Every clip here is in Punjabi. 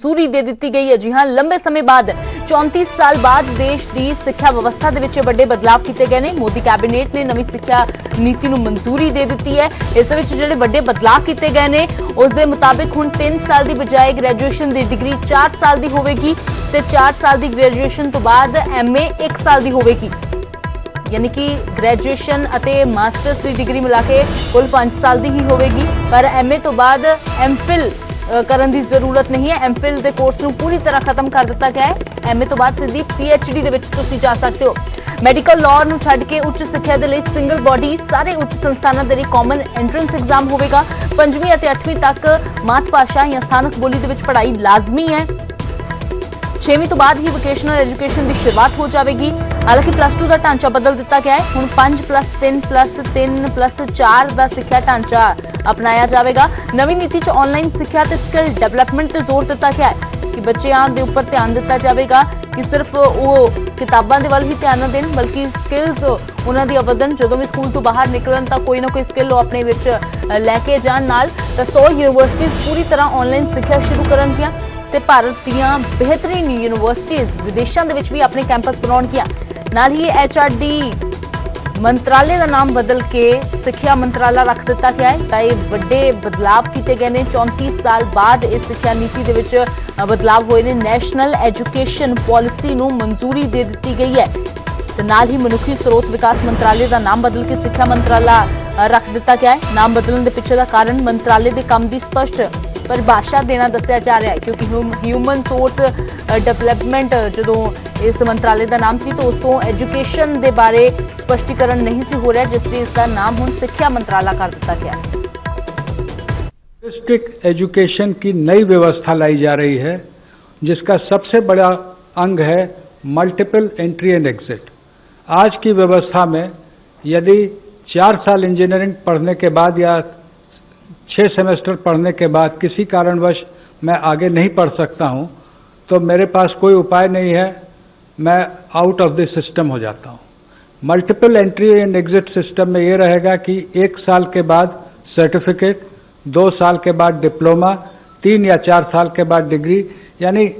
मंजूरी दे दी गई है। जी हां, लंबे समय बाद 34 साल बाद देश की सिक्ख्या व्यवस्था दे विच वड्डे बदलाव किए गए हैं। मोदी कैबिनेट ने नवीं सिक्ख्या नीति नूं मंजूरी दे दी है। इस दे विच जिहड़े वड्डे बदलाव किए गए हैं उस दे मुताबिक हुण 3 साल की बजाय ग्रैजुएशन की डिग्री 4 साल की होवेगी ते 4 साल की ग्रैजुएशन तो बाद MA 1 साल की होवेगी। यानी कि ग्रैजुएशन अते मास्टर्स की डिग्री मिला के कुल 5 साल की ही होवेगी, पर MA तो बाद MPhil करन दी जरूरत नहीं है। MPhil के कोर्स नूं पूरी तरह खत्म कर दिता गया है। MA तो बाद सीधी PhD दे विच तुसीं जा सकते हो। मैडिकल लॉ नूं छड्ड के उच्च सिक्ख्या दे लई सिंगल बॉडी सारे उच्च संस्थानां दे लई कॉमन एंट्रेंस एग्जाम होवेगा। 5वीं अते 8वीं तक मात भाषा या स्थानक बोली दे विच पढ़ाई लाजमी है। 6वीं तो बाद ही वोकेशनल एजुकेशन की शुरुआत हो जाएगी। हालांकि +2 का ढांचा बदल दिता गया है। हुण 5+3+3+4 का सिक्ख्या ढांचा अपनाया जाएगा। नवीं नीति च ऑनलाइन सिक्ख्या ते स्किल डेवलपमेंट ते जोर दिता गया है कि बच्चों के उपर ध्यान दिता जाएगा कि सिर्फ वो किताबां दे वल ही ध्यान न देन, बल्कि स्किल्स उन्हां दी वधन। जदों भी स्कूल तो बाहर निकलन तां कोई ना कोई स्किल वो अपने विच लैके जाण नाल 100 यूनिवर्सिटीज़ पूरी तरह ऑनलाइन सिक्ख्या शुरू करनगियां ते भारत दीयां बेहतरीन यूनिवर्सिटीज़ विदेशों के भी अपने कैंपस बनाउणगियां। नाल ही HRD मंत्रालय का नाम बदल के सिक्ख्या मंत्रालय रख दिता गया है। तो ये वड्डे बदलाव किए गए हैं। 34 साल बाद इस सिक्ख्या नीति दे विच बदलाव होए ने। नैशनल एजुकेशन पॉलिसी नूं मंजूरी दे दी गई है ते नाल ही मनुखी स्रोत विकास मंत्रालय का नाम बदल के सिक्ख्या मंत्रालय रख दिता गया है। नाम बदलने के पिछे का कारण मंत्रालय के काम की स्पष्ट परिभाषा देना दस्या जा रहा है, क्योंकि ह्यूमन सोर्स डेवलपमेंट जो इस मंत्रालय का नाम सी तो उस तो एजुकेशन के बारे स्पष्टीकरण नहीं सी हो रहा, जिसलिए इसका नाम हुण सिक्ख्या मंत्रालय कर दिता गया। डिस्ट्रिक्ट एजुकेशन की नई व्यवस्था लाई जा रही है, जिसका सबसे बड़ा अंग है मल्टीपल एंट्री एंड एग्जिट। आज की व्यवस्था में यदि 4 साल इंजीनियरिंग पढ़ने के बाद या 6 सेमेस्टर पढ़ने के बाद किसी कारणवश मैं आगे नहीं पढ़ सकता हूं, तो मेरे पास कोई उपाय नहीं है, मैं आउट ऑफ द सिस्टम हो जाता हूं। Multiple entry and exit system में ये रहेगा कि 1 साल के बाद सर्टिफिकेट, 2 साल के बाद डिप्लोमा, 3 या 4 साल के बाद डिग्री, यानी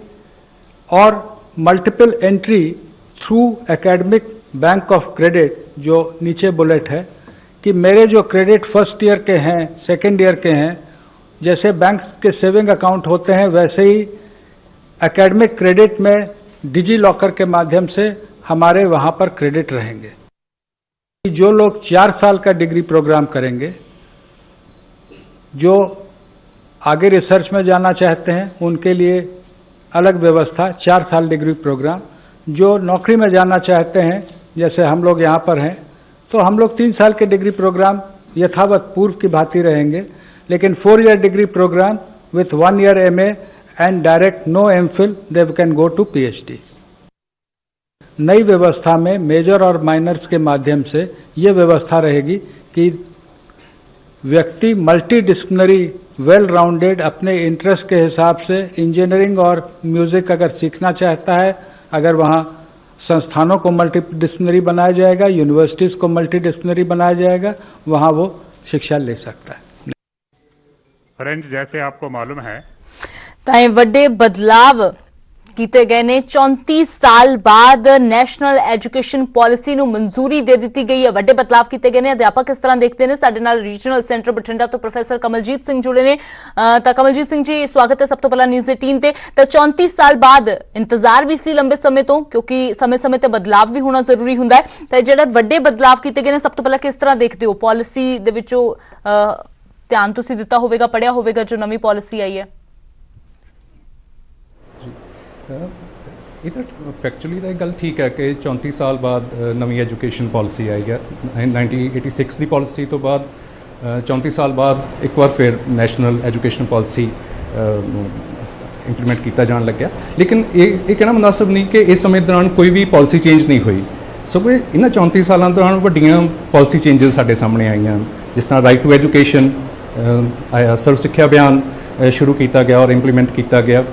और multiple entry through academic bank of credit, जो नीचे बुलेट है कि मेरे जो क्रेडिट फर्स्ट ईयर के हैं, सेकेंड ईयर के हैं, जैसे बैंक के सेविंग अकाउंट होते हैं वैसे ही एकेडमिक क्रेडिट में डिजी लॉकर के माध्यम से हमारे वहाँ पर क्रेडिट रहेंगे। जो लोग 4 साल का डिग्री प्रोग्राम करेंगे, जो आगे रिसर्च में जाना चाहते हैं उनके लिए अलग व्यवस्था 4 साल डिग्री प्रोग्राम। जो नौकरी में जाना चाहते हैं, जैसे हम लोग यहाँ पर हैं, तो हम लोग 3 साल के डिग्री प्रोग्राम यथावत पूर्व की भांति रहेंगे, लेकिन 4 year degree program with 1 year MA and direct no MPhil they can go to PhD। नई व्यवस्था में मेजर और माइनर्स के माध्यम से ये व्यवस्था रहेगी कि व्यक्ति मल्टी डिसिप्लिनरी वेल राउंडेड अपने इंटरेस्ट के हिसाब से इंजीनियरिंग और म्यूजिक अगर सीखना चाहता है, अगर वहाँ संस्थानों को मल्टी डिसिप्लिनरी बनाया जाएगा, यूनिवर्सिटीज़ को मल्टी डिसिप्लिनरी बनाया जाएगा, वहाँ वो शिक्षा ले सकता है। फ्रेंड्स, जैसे आपको मालूम है ताए वड्डे बदलाव किए गए ने। 34 साल बाद नैशनल एजुकेशन पॉलिसी नूं मंजूरी दे दी गई है। वड्डे बदलाव किए गए ने। अध्यापक किस तरह देखते हैं? साडे नाल रीजनल सेंटर बठिंडा तो प्रोफैसर कमलजीत सिंह जुड़े ने। तो कमलजीत सिंह जी, स्वागत है सब तो पहला न्यूज़ 18 ते। तो 34 साल बाद इंतजार भी सी लंबे समय तो, क्योंकि समय समय ते बदलाव भी होना जरूरी हुंदा है। तो जिहड़े वड्डे बदलाव किए गए ने, सब तो पहला किस तरह देखते हो? पॉलिसी दे विचों ध्यान तुसीं दिता होवेगा, पढ़िया होवेगा जो नवीं पॉलिसी आई है। ਇਹ ਤਾਂ ਫੈਕਚੁਅਲੀ ਤਾਂ ਇਹ ਗੱਲ ਠੀਕ ਹੈ ਕਿ 34 ਸਾਲ ਬਾਅਦ ਨਵੀਂ ਐਜੂਕੇਸ਼ਨ ਪਾਲਿਸੀ ਆਈ ਹੈ। 1986 ਦੀ ਪਾਲਿਸੀ ਤੋਂ ਬਾਅਦ 34 ਸਾਲ ਬਾਅਦ ਇੱਕ ਵਾਰ ਫਿਰ ਨੈਸ਼ਨਲ ਐਜੂਕੇਸ਼ਨ ਪਾਲਿਸੀ ਇੰਪਲੀਮੈਂਟ ਕੀਤਾ ਜਾਣ ਲੱਗਿਆ। ਲੇਕਿਨ ਇਹ ਕਹਿਣਾ ਮੁਨਾਸਬ ਨਹੀਂ ਕਿ ਇਸ ਸਮੇਂ ਦੌਰਾਨ ਕੋਈ ਵੀ ਪਾਲਿਸੀ ਚੇਂਜ ਨਹੀਂ ਹੋਈ। ਸਗੋਂ ਇਹਨਾਂ 34 ਸਾਲਾਂ ਦੌਰਾਨ ਵੱਡੀਆਂ ਪਾਲਿਸੀ ਚੇਂਜਸ ਸਾਡੇ ਸਾਹਮਣੇ ਆਈਆਂ, ਜਿਸ ਤਰ੍ਹਾਂ ਰਾਈਟ ਟੂ ਐਜੂਕੇਸ਼ਨ ਆਇਆ, ਸਰਵ ਸਿੱਖਿਆ ਅਭਿਆਨ ਸ਼ੁਰੂ ਕੀਤਾ ਗਿਆ ਔਰ ਇੰਪਲੀਮੈਂਟ ਕੀਤਾ ਗਿਆ।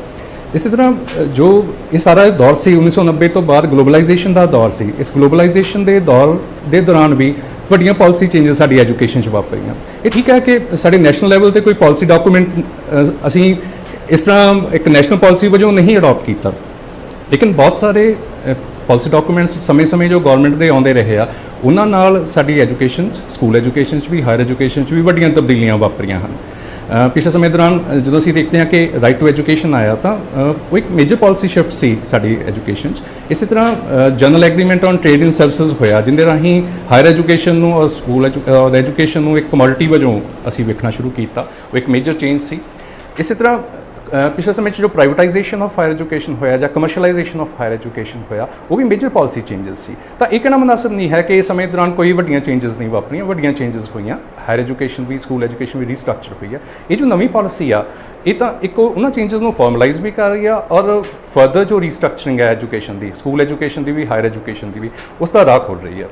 ਇਸੇ ਤਰ੍ਹਾਂ ਜੋ ਇਹ ਸਾਰਾ ਦੌਰ ਸੀ 1990 ਤੋਂ ਬਾਅਦ ਗਲੋਬਲਾਈਜੇਸ਼ਨ ਦਾ ਦੌਰ ਸੀ। ਇਸ ਗਲੋਬਲਾਈਜੇਸ਼ਨ ਦੇ ਦੌਰ ਦੇ ਦੌਰਾਨ ਵੀ ਵੱਡੀਆਂ ਪਾਲਿਸੀ ਚੇਂਜਸ ਸਾਡੀ ਐਜੂਕੇਸ਼ਨ 'ਚ ਵਾਪਰੀਆਂ। ਇਹ ਠੀਕ ਹੈ ਕਿ ਸਾਡੇ ਨੈਸ਼ਨਲ ਲੈਵਲ 'ਤੇ ਕੋਈ ਪਾਲਿਸੀ ਡਾਕੂਮੈਂਟ ਅਸੀਂ ਇਸ ਤਰ੍ਹਾਂ ਇੱਕ ਨੈਸ਼ਨਲ ਪਾਲਿਸੀ ਵਜੋਂ ਨਹੀਂ ਅਡਾਪਟ ਕੀਤਾ, ਲੇਕਿਨ ਬਹੁਤ ਸਾਰੇ ਪਾਲਿਸੀ ਡਾਕੂਮੈਂਟਸ ਸਮੇਂ-ਸਮੇਂ ਜੋ ਗਵਰਨਮੈਂਟ ਦੇ ਆਉਂਦੇ ਰਹੇ ਆ, ਉਹਨਾਂ ਨਾਲ ਸਾਡੀ ਐਜੂਕੇਸ਼ਨ 'ਚ, ਸਕੂਲ ਐਜੂਕੇਸ਼ਨ 'ਚ ਵੀ, ਹਾਇਰ ਐਜੂਕੇਸ਼ਨ 'ਚ ਵੀ ਵੱਡੀਆਂ ਤਬਦੀਲੀਆਂ ਵਾਪਰੀਆਂ ਹਨ। ਪਿਛਲੇ ਸਮੇਂ ਦੌਰਾਨ ਜਦੋਂ ਅਸੀਂ ਦੇਖਦੇ ਹਾਂ ਕਿ ਰਾਈਟ ਟੂ ਐਜੂਕੇਸ਼ਨ ਆਇਆ, ਤਾਂ ਉਹ ਇੱਕ ਮੇਜਰ ਪਾਲਿਸੀ ਸ਼ਿਫਟ ਸੀ ਸਾਡੀ ਐਜੂਕੇਸ਼ਨ 'ਚ। ਇਸੇ ਤਰ੍ਹਾਂ general agreement on trade in services ਹੋਇਆ, ਜਿਹਦੇ ਰਾਹੀਂ ਹਾਇਰ ਐਜੂਕੇਸ਼ਨ ਨੂੰ ਔਰ ਸਕੂਲ ਐਜੂਕੇਸ਼ਨ ਨੂੰ ਇੱਕ ਕਮੋਡਿਟੀ ਵਜੋਂ ਅਸੀਂ ਵੇਖਣਾ ਸ਼ੁਰੂ ਕੀਤਾ। ਉਹ ਇੱਕ ਮੇਜਰ ਚੇਂਜ ਸੀ। ਇਸੇ ਤਰ੍ਹਾਂ ਪਿਛਲੇ ਸਮੇਂ 'ਚ ਜੋ ਪ੍ਰਾਈਵੇਟਾਈਜੇਸ਼ਨ ਆਫ ਹਾਇਰ ਐਜੂਕੇਸ਼ਨ ਹੋਇਆ ਜਾਂ ਕਮਰਸ਼ੀਅਲਾਈਜੇਸ਼ਨ ਆਫ ਹਾਇਰ ਐਜੂਕੇਸ਼ਨ ਹੋਇਆ, ਉਹ ਵੀ ਮੇਜਰ ਪਾਲਿਸੀ ਚੇਂਜਸ ਸੀ। ਤਾਂ ਇਹ ਕਹਿਣਾ ਮੁਨਾਸਿਬ ਨਹੀਂ ਹੈ ਕਿ ਇਸ ਸਮੇਂ ਦੌਰਾਨ ਕੋਈ ਵੱਡੀਆਂ ਚੇਂਜਸ ਨਹੀਂ ਵਾਪਰੀਆਂ, ਵੱਡੀਆਂ ਚੇਂਜਸ ਹੋਈਆਂ। ਹਾਇਰ ਐਜੂਕੇਸ਼ਨ ਵੀ, ਸਕੂਲ ਐਜੂਕੇਸ਼ਨ ਵੀ ਰੀਸਟਰਕਚਰ ਹੋਈ ਆ। ਇਹ ਜੋ ਨਵੀਂ ਪਾਲਿਸੀ ਆ, ਇਹ ਤਾਂ ਇੱਕ ਉਹਨਾਂ ਚੇਂਜਸ ਨੂੰ ਫਾਰਮਲਾਈਜ਼ ਵੀ ਕਰ ਰਹੀ ਆ, ਔਰ ਫਰਦਰ ਜੋ ਰੀਸਟਰਕਚਰਿੰਗ ਹੈ ਐਜੂਕੇਸ਼ਨ ਦੀ, ਸਕੂਲ ਐਜੂਕੇਸ਼ਨ ਦੀ ਵੀ, ਹਾਇਰ ਐਜੂਕੇਸ਼ਨ ਦੀ ਵੀ, ਉਸ ਦਾ ਰਾਹ ਖੋਲ੍ਹ ਰਹੀ ਆ।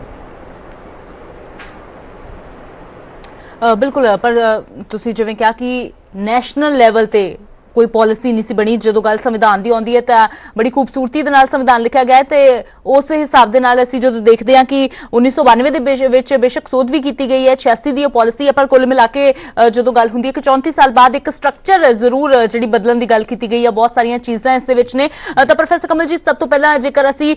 ਬਿਲਕੁਲ, ਪਰ ਤੁਸੀਂ ਜਿਵੇਂ ਕਿਹਾ ਕਿ ਨੈਸ਼ਨਲ ਲੈਵਲ ਤੇ ਕੋਈ ਪਾਲਿਸੀ ਨਹੀਂ ਸੀ ਬਣੀ। ਜਦੋਂ ਗੱਲ ਸੰਵਿਧਾਨ ਦੀ ਆਉਂਦੀ ਹੈ ਤਾਂ ਬੜੀ ਖੂਬਸੂਰਤੀ ਦੇ ਨਾਲ ਸੰਵਿਧਾਨ ਲਿਖਿਆ ਗਿਆ ਹੈ, ਤੇ ਉਸ ਹਿਸਾਬ ਦੇ ਨਾਲ ਅਸੀਂ ਜਦੋਂ ਦੇਖਦੇ ਹਾਂ ਕਿ 1992 ਦੇ ਵਿੱਚ ਬੇਸ਼ੱਕ ਸੋਧ ਵੀ ਕੀਤੀ ਗਈ ਹੈ, 86 ਦੀ ਇਹ ਪਾਲਿਸੀ ਹੈ, ਪਰ ਕੁੱਲ ਮਿਲਾ ਕੇ ਜਦੋਂ ਗੱਲ ਹੁੰਦੀ ਹੈ ਕਿ 34 ਸਾਲ ਬਾਅਦ ਇੱਕ ਸਟਰਕਚਰ ਜ਼ਰੂਰ ਜਿਹੜੀ ਬਦਲਣ ਦੀ ਗੱਲ ਕੀਤੀ ਗਈ ਹੈ, ਬਹੁਤ ਸਾਰੀਆਂ ਚੀਜ਼ਾਂ ਇਸ ਦੇ ਵਿੱਚ ਨੇ। ਤਾਂ ਪ੍ਰੋਫੈਸਰ ਕਮਲਜੀਤ, ਸਭ ਤੋਂ ਪਹਿਲਾਂ ਜੇਕਰ ਅਸੀਂ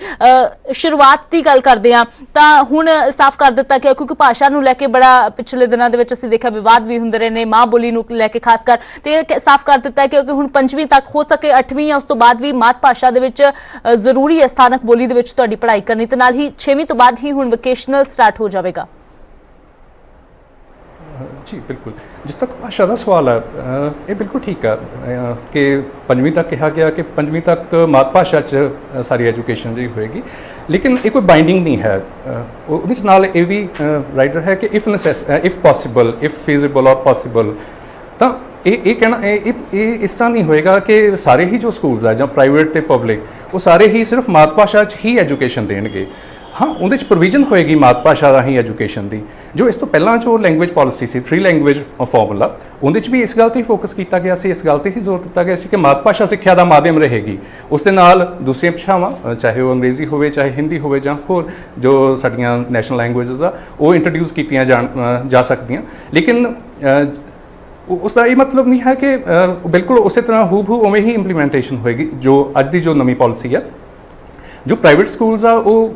ਸ਼ੁਰੂਆਤ ਦੀ ਗੱਲ ਕਰਦੇ ਹਾਂ ਤਾਂ ਹੁਣ ਸਾਫ਼ ਕਰ ਦਿੱਤਾ ਗਿਆ, ਕਿਉਂਕਿ ਭਾਸ਼ਾ ਨੂੰ ਲੈ ਕੇ ਬੜਾ ਪਿਛਲੇ ਦਿਨਾਂ ਦੇ ਵਿੱਚ ਅਸੀਂ ਦੇਖਿਆ ਵਿਵਾਦ ਵੀ ਹੁੰਦੇ ਰਹੇ ਨੇ, ਮਾਂ ਬੋਲੀ ਨੂੰ ਲੈ ਕੇ ਖਾਸ ਕਰ, ਤੇ ਸਾਫ਼ ਕਰ ਦਿੱਤਾ ਕਿ ਹੁਣ 5ਵੀਂ ਤੱਕ, ਹੋ ਸਕੇ 8ਵੀਂ ਜਾਂ ਉਸ ਤੋਂ ਬਾਅਦ ਵੀ ਮਾਤ ਭਾਸ਼ਾ ਦੇ ਵਿੱਚ ਜ਼ਰੂਰੀ ਹੈ ਸਥਾਨਕ ਬੋਲੀ ਦੇ ਵਿੱਚ ਤੁਹਾਡੀ ਪੜ੍ਹਾਈ ਕਰਨੀ, ਤੇ ਨਾਲ ਹੀ 6ਵੀਂ ਤੋਂ ਬਾਅਦ ਹੀ ਹੁਣ ਵੋਕੇਸ਼ਨਲ ਸਟਾਰਟ ਹੋ ਜਾਵੇਗਾ। ਜੀ ਬਿਲਕੁਲ, ਜਿੱਥੇ ਤੱਕ ਭਾਸ਼ਾ ਦਾ ਸਵਾਲ ਹੈ, ਇਹ ਬਿਲਕੁਲ ਠੀਕ ਹੈ ਕਿ 5ਵੀਂ ਤੱਕ ਕਿਹਾ ਗਿਆ ਕਿ 5ਵੀਂ ਤੱਕ ਮਾਤ ਭਾਸ਼ਾ 'ਚ ਸਾਰੀ ਐਜੂਕੇਸ਼ਨ ਜੀ ਹੋਏਗੀ, ਲੇਕਿਨ ਇਹ ਕੋਈ ਬਾਈਂਡਿੰਗ ਨਹੀਂ ਹੈ। ਉਹਦੇ ਨਾਲ ਇਹ ਵੀ ਰਾਈਟਰ ਹੈ ਕਿ ਇਫ ਪੋਸੀਬਲ, ਇਫ ਫੀਜ਼ੀਬਲ ਔਰ ਪੋਸੀਬਲ, ਤਾਂ ਇਹ ਕਹਿਣਾ ਇਹ ਇਸ ਤਰ੍ਹਾਂ ਨਹੀਂ ਹੋਏਗਾ ਕਿ ਸਾਰੇ ਹੀ ਜੋ ਸਕੂਲਸ ਆ ਜਾਂ ਪ੍ਰਾਈਵੇਟ ਤੇ ਪਬਲਿਕ, ਉਹ ਸਾਰੇ ਹੀ ਸਿਰਫ ਮਾਤ ਭਾਸ਼ਾ 'ਚ ਹੀ ਐਜੂਕੇਸ਼ਨ ਦੇਣਗੇ। ਹਾਂ, ਉਹਦੇ 'ਚ ਪ੍ਰੋਵੀਜ਼ਨ ਹੋਏਗੀ ਮਾਤ ਭਾਸ਼ਾ ਰਾਹੀਂ ਐਜੂਕੇਸ਼ਨ ਦੀ। ਜੋ ਇਸ ਤੋਂ ਪਹਿਲਾਂ ਜੋ ਲੈਂਗੁਏਜ ਪਾਲਿਸੀ ਸੀ, 3 ਲੈਂਗੁਏਜ ਫਾਰਮੂਲਾ, ਉਹਦੇ 'ਚ ਵੀ ਇਸ ਗੱਲ 'ਤੇ ਹੀ ਫੋਕਸ ਕੀਤਾ ਗਿਆ ਸੀ, ਇਸ ਗੱਲ 'ਤੇ ਹੀ ਜ਼ੋਰ ਦਿੱਤਾ ਗਿਆ ਸੀ ਕਿ ਮਾਤ ਭਾਸ਼ਾ ਸਿੱਖਿਆ ਦਾ ਮਾਧਿਅਮ ਰਹੇਗੀ। ਉਸ ਦੇ ਨਾਲ ਦੂਸਰੀਆਂ ਭਾਸ਼ਾਵਾਂ, ਚਾਹੇ ਉਹ ਅੰਗਰੇਜ਼ੀ ਹੋਵੇ, ਚਾਹੇ ਹਿੰਦੀ ਹੋਵੇ, ਜਾਂ ਹੋਰ ਜੋ ਸਾਡੀਆਂ ਨੈਸ਼ਨਲ ਲੈਂਗੁਏਜਸ ਆ, ਉਹ ਇੰਟਰੋਡਿਊਸ ਕੀਤੀਆਂ ਜਾ ਸਕਦੀਆਂ। ਲੇਕਿਨ ਉਸ ਦਾ ਇਹ ਮਤਲਬ ਨਹੀਂ ਹੈ ਕਿ ਬਿਲਕੁਲ ਉਸੇ ਤਰ੍ਹਾਂ ਹੂਬਹੂ ਉਵੇਂ ਹੀ ਇੰਪਲੀਮੈਂਟੇਸ਼ਨ ਹੋਏਗੀ। ਜੋ ਅੱਜ ਦੀ ਜੋ ਨਵੀਂ ਪਾਲਿਸੀ ਹੈ, ਜੋ ਪ੍ਰਾਈਵੇਟ ਸਕੂਲਸ ਆ ਉਹ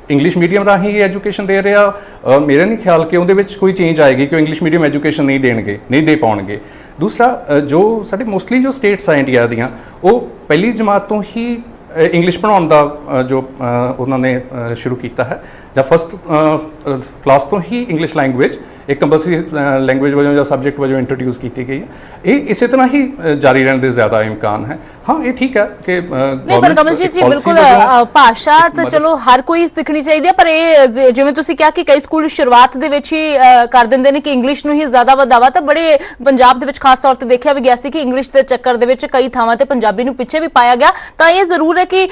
ਇੰਗਲਿਸ਼ ਮੀਡੀਅਮ ਰਾਹੀਂ ਐਜੂਕੇਸ਼ਨ ਦੇ ਰਹੇ ਆ, ਮੇਰਾ ਨਹੀਂ ਖਿਆਲ ਕਿ ਉਹਦੇ ਵਿੱਚ ਕੋਈ ਚੇਂਜ ਆਏਗੀ ਕਿ ਉਹ ਇੰਗਲਿਸ਼ ਮੀਡੀਅਮ ਐਜੂਕੇਸ਼ਨ ਨਹੀਂ ਦੇ ਪਾਉਣਗੇ। ਦੂਸਰਾ, ਜੋ ਸਾਡੇ ਮੋਸਟਲੀ ਜੋ ਸਟੇਟਸ ਆ ਇੰਡੀਆ ਦੀਆਂ, ਉਹ ਪਹਿਲੀ ਜਮਾਤ ਤੋਂ ਹੀ ਇੰਗਲਿਸ਼ ਪੜ੍ਹਾਉਣ ਦਾ ਜੋ ਉਹਨਾਂ ਨੇ ਸ਼ੁਰੂ ਕੀਤਾ ਹੈ, ਜਾਂ ਫਸਟ ਕਲਾਸ ਤੋਂ ਹੀ ਇੰਗਲਿਸ਼ ਲੈਂਗੁਏਜ ਇੱਕ ਕੰਪਲਸਰੀ ਲੈਂਗੁਏਜ ਵਜੋਂ ਜਾਂ ਸਬਜੈਕਟ ਵਜੋਂ ਇੰਟਰੋਡਿਊਸ ਕੀਤੀ ਗਈ ਹੈ। ਇਹ ਇਸੇ ਤਰ੍ਹਾਂ ਹੀ ਜਾਰੀ ਰਹਿਣ ਦੇ ਜ਼ਿਆਦਾ ਇਮਕਾਨ ਹੈ। ਹਾਂ, ਇਹ ਠੀਕ ਹੈ ਕਿ ਨਹੀਂ, ਪਰ ਕਮਲਜੀਤ ਜੀ ਬਿਲਕੁਲ ਭਾਸ਼ਾ ਤਾਂ ਚਲੋ ਹਰ ਕੋਈ ਸਿੱਖਣੀ ਚਾਹੀਦੀ ਹੈ, ਪਰ ਇਹ ਜਿਵੇਂ ਤੁਸੀਂ ਕਿਹਾ ਕਿ ਕਈ ਸਕੂਲ ਸ਼ੁਰੂਆਤ ਦੇ ਵਿੱਚ ਹੀ ਕਰ ਦਿੰਦੇ ਨੇ ਕਿ ਇੰਗਲਿਸ਼ ਨੂੰ ਹੀ ਜ਼ਿਆਦਾ ਵਧਾਵਾ, ਤਾਂ ਬੜੇ ਪੰਜਾਬ ਦੇ ਵਿੱਚ ਖਾਸ ਤੌਰ ਤੇ ਦੇਖਿਆ ਵੀ ਗਿਆ ਸੀ ਕਿ ਇੰਗਲਿਸ਼ ਦੇ ਚੱਕਰ ਦੇ ਵਿੱਚ ਕਈ ਥਾਵਾਂ ਤੇ ਪੰਜਾਬੀ ਨੂੰ ਪਿੱਛੇ ਵੀ ਪਾਇਆ ਗਿਆ। ਤਾਂ ਇਹ ਜ਼ਰੂਰ ਹੈ ਕਿ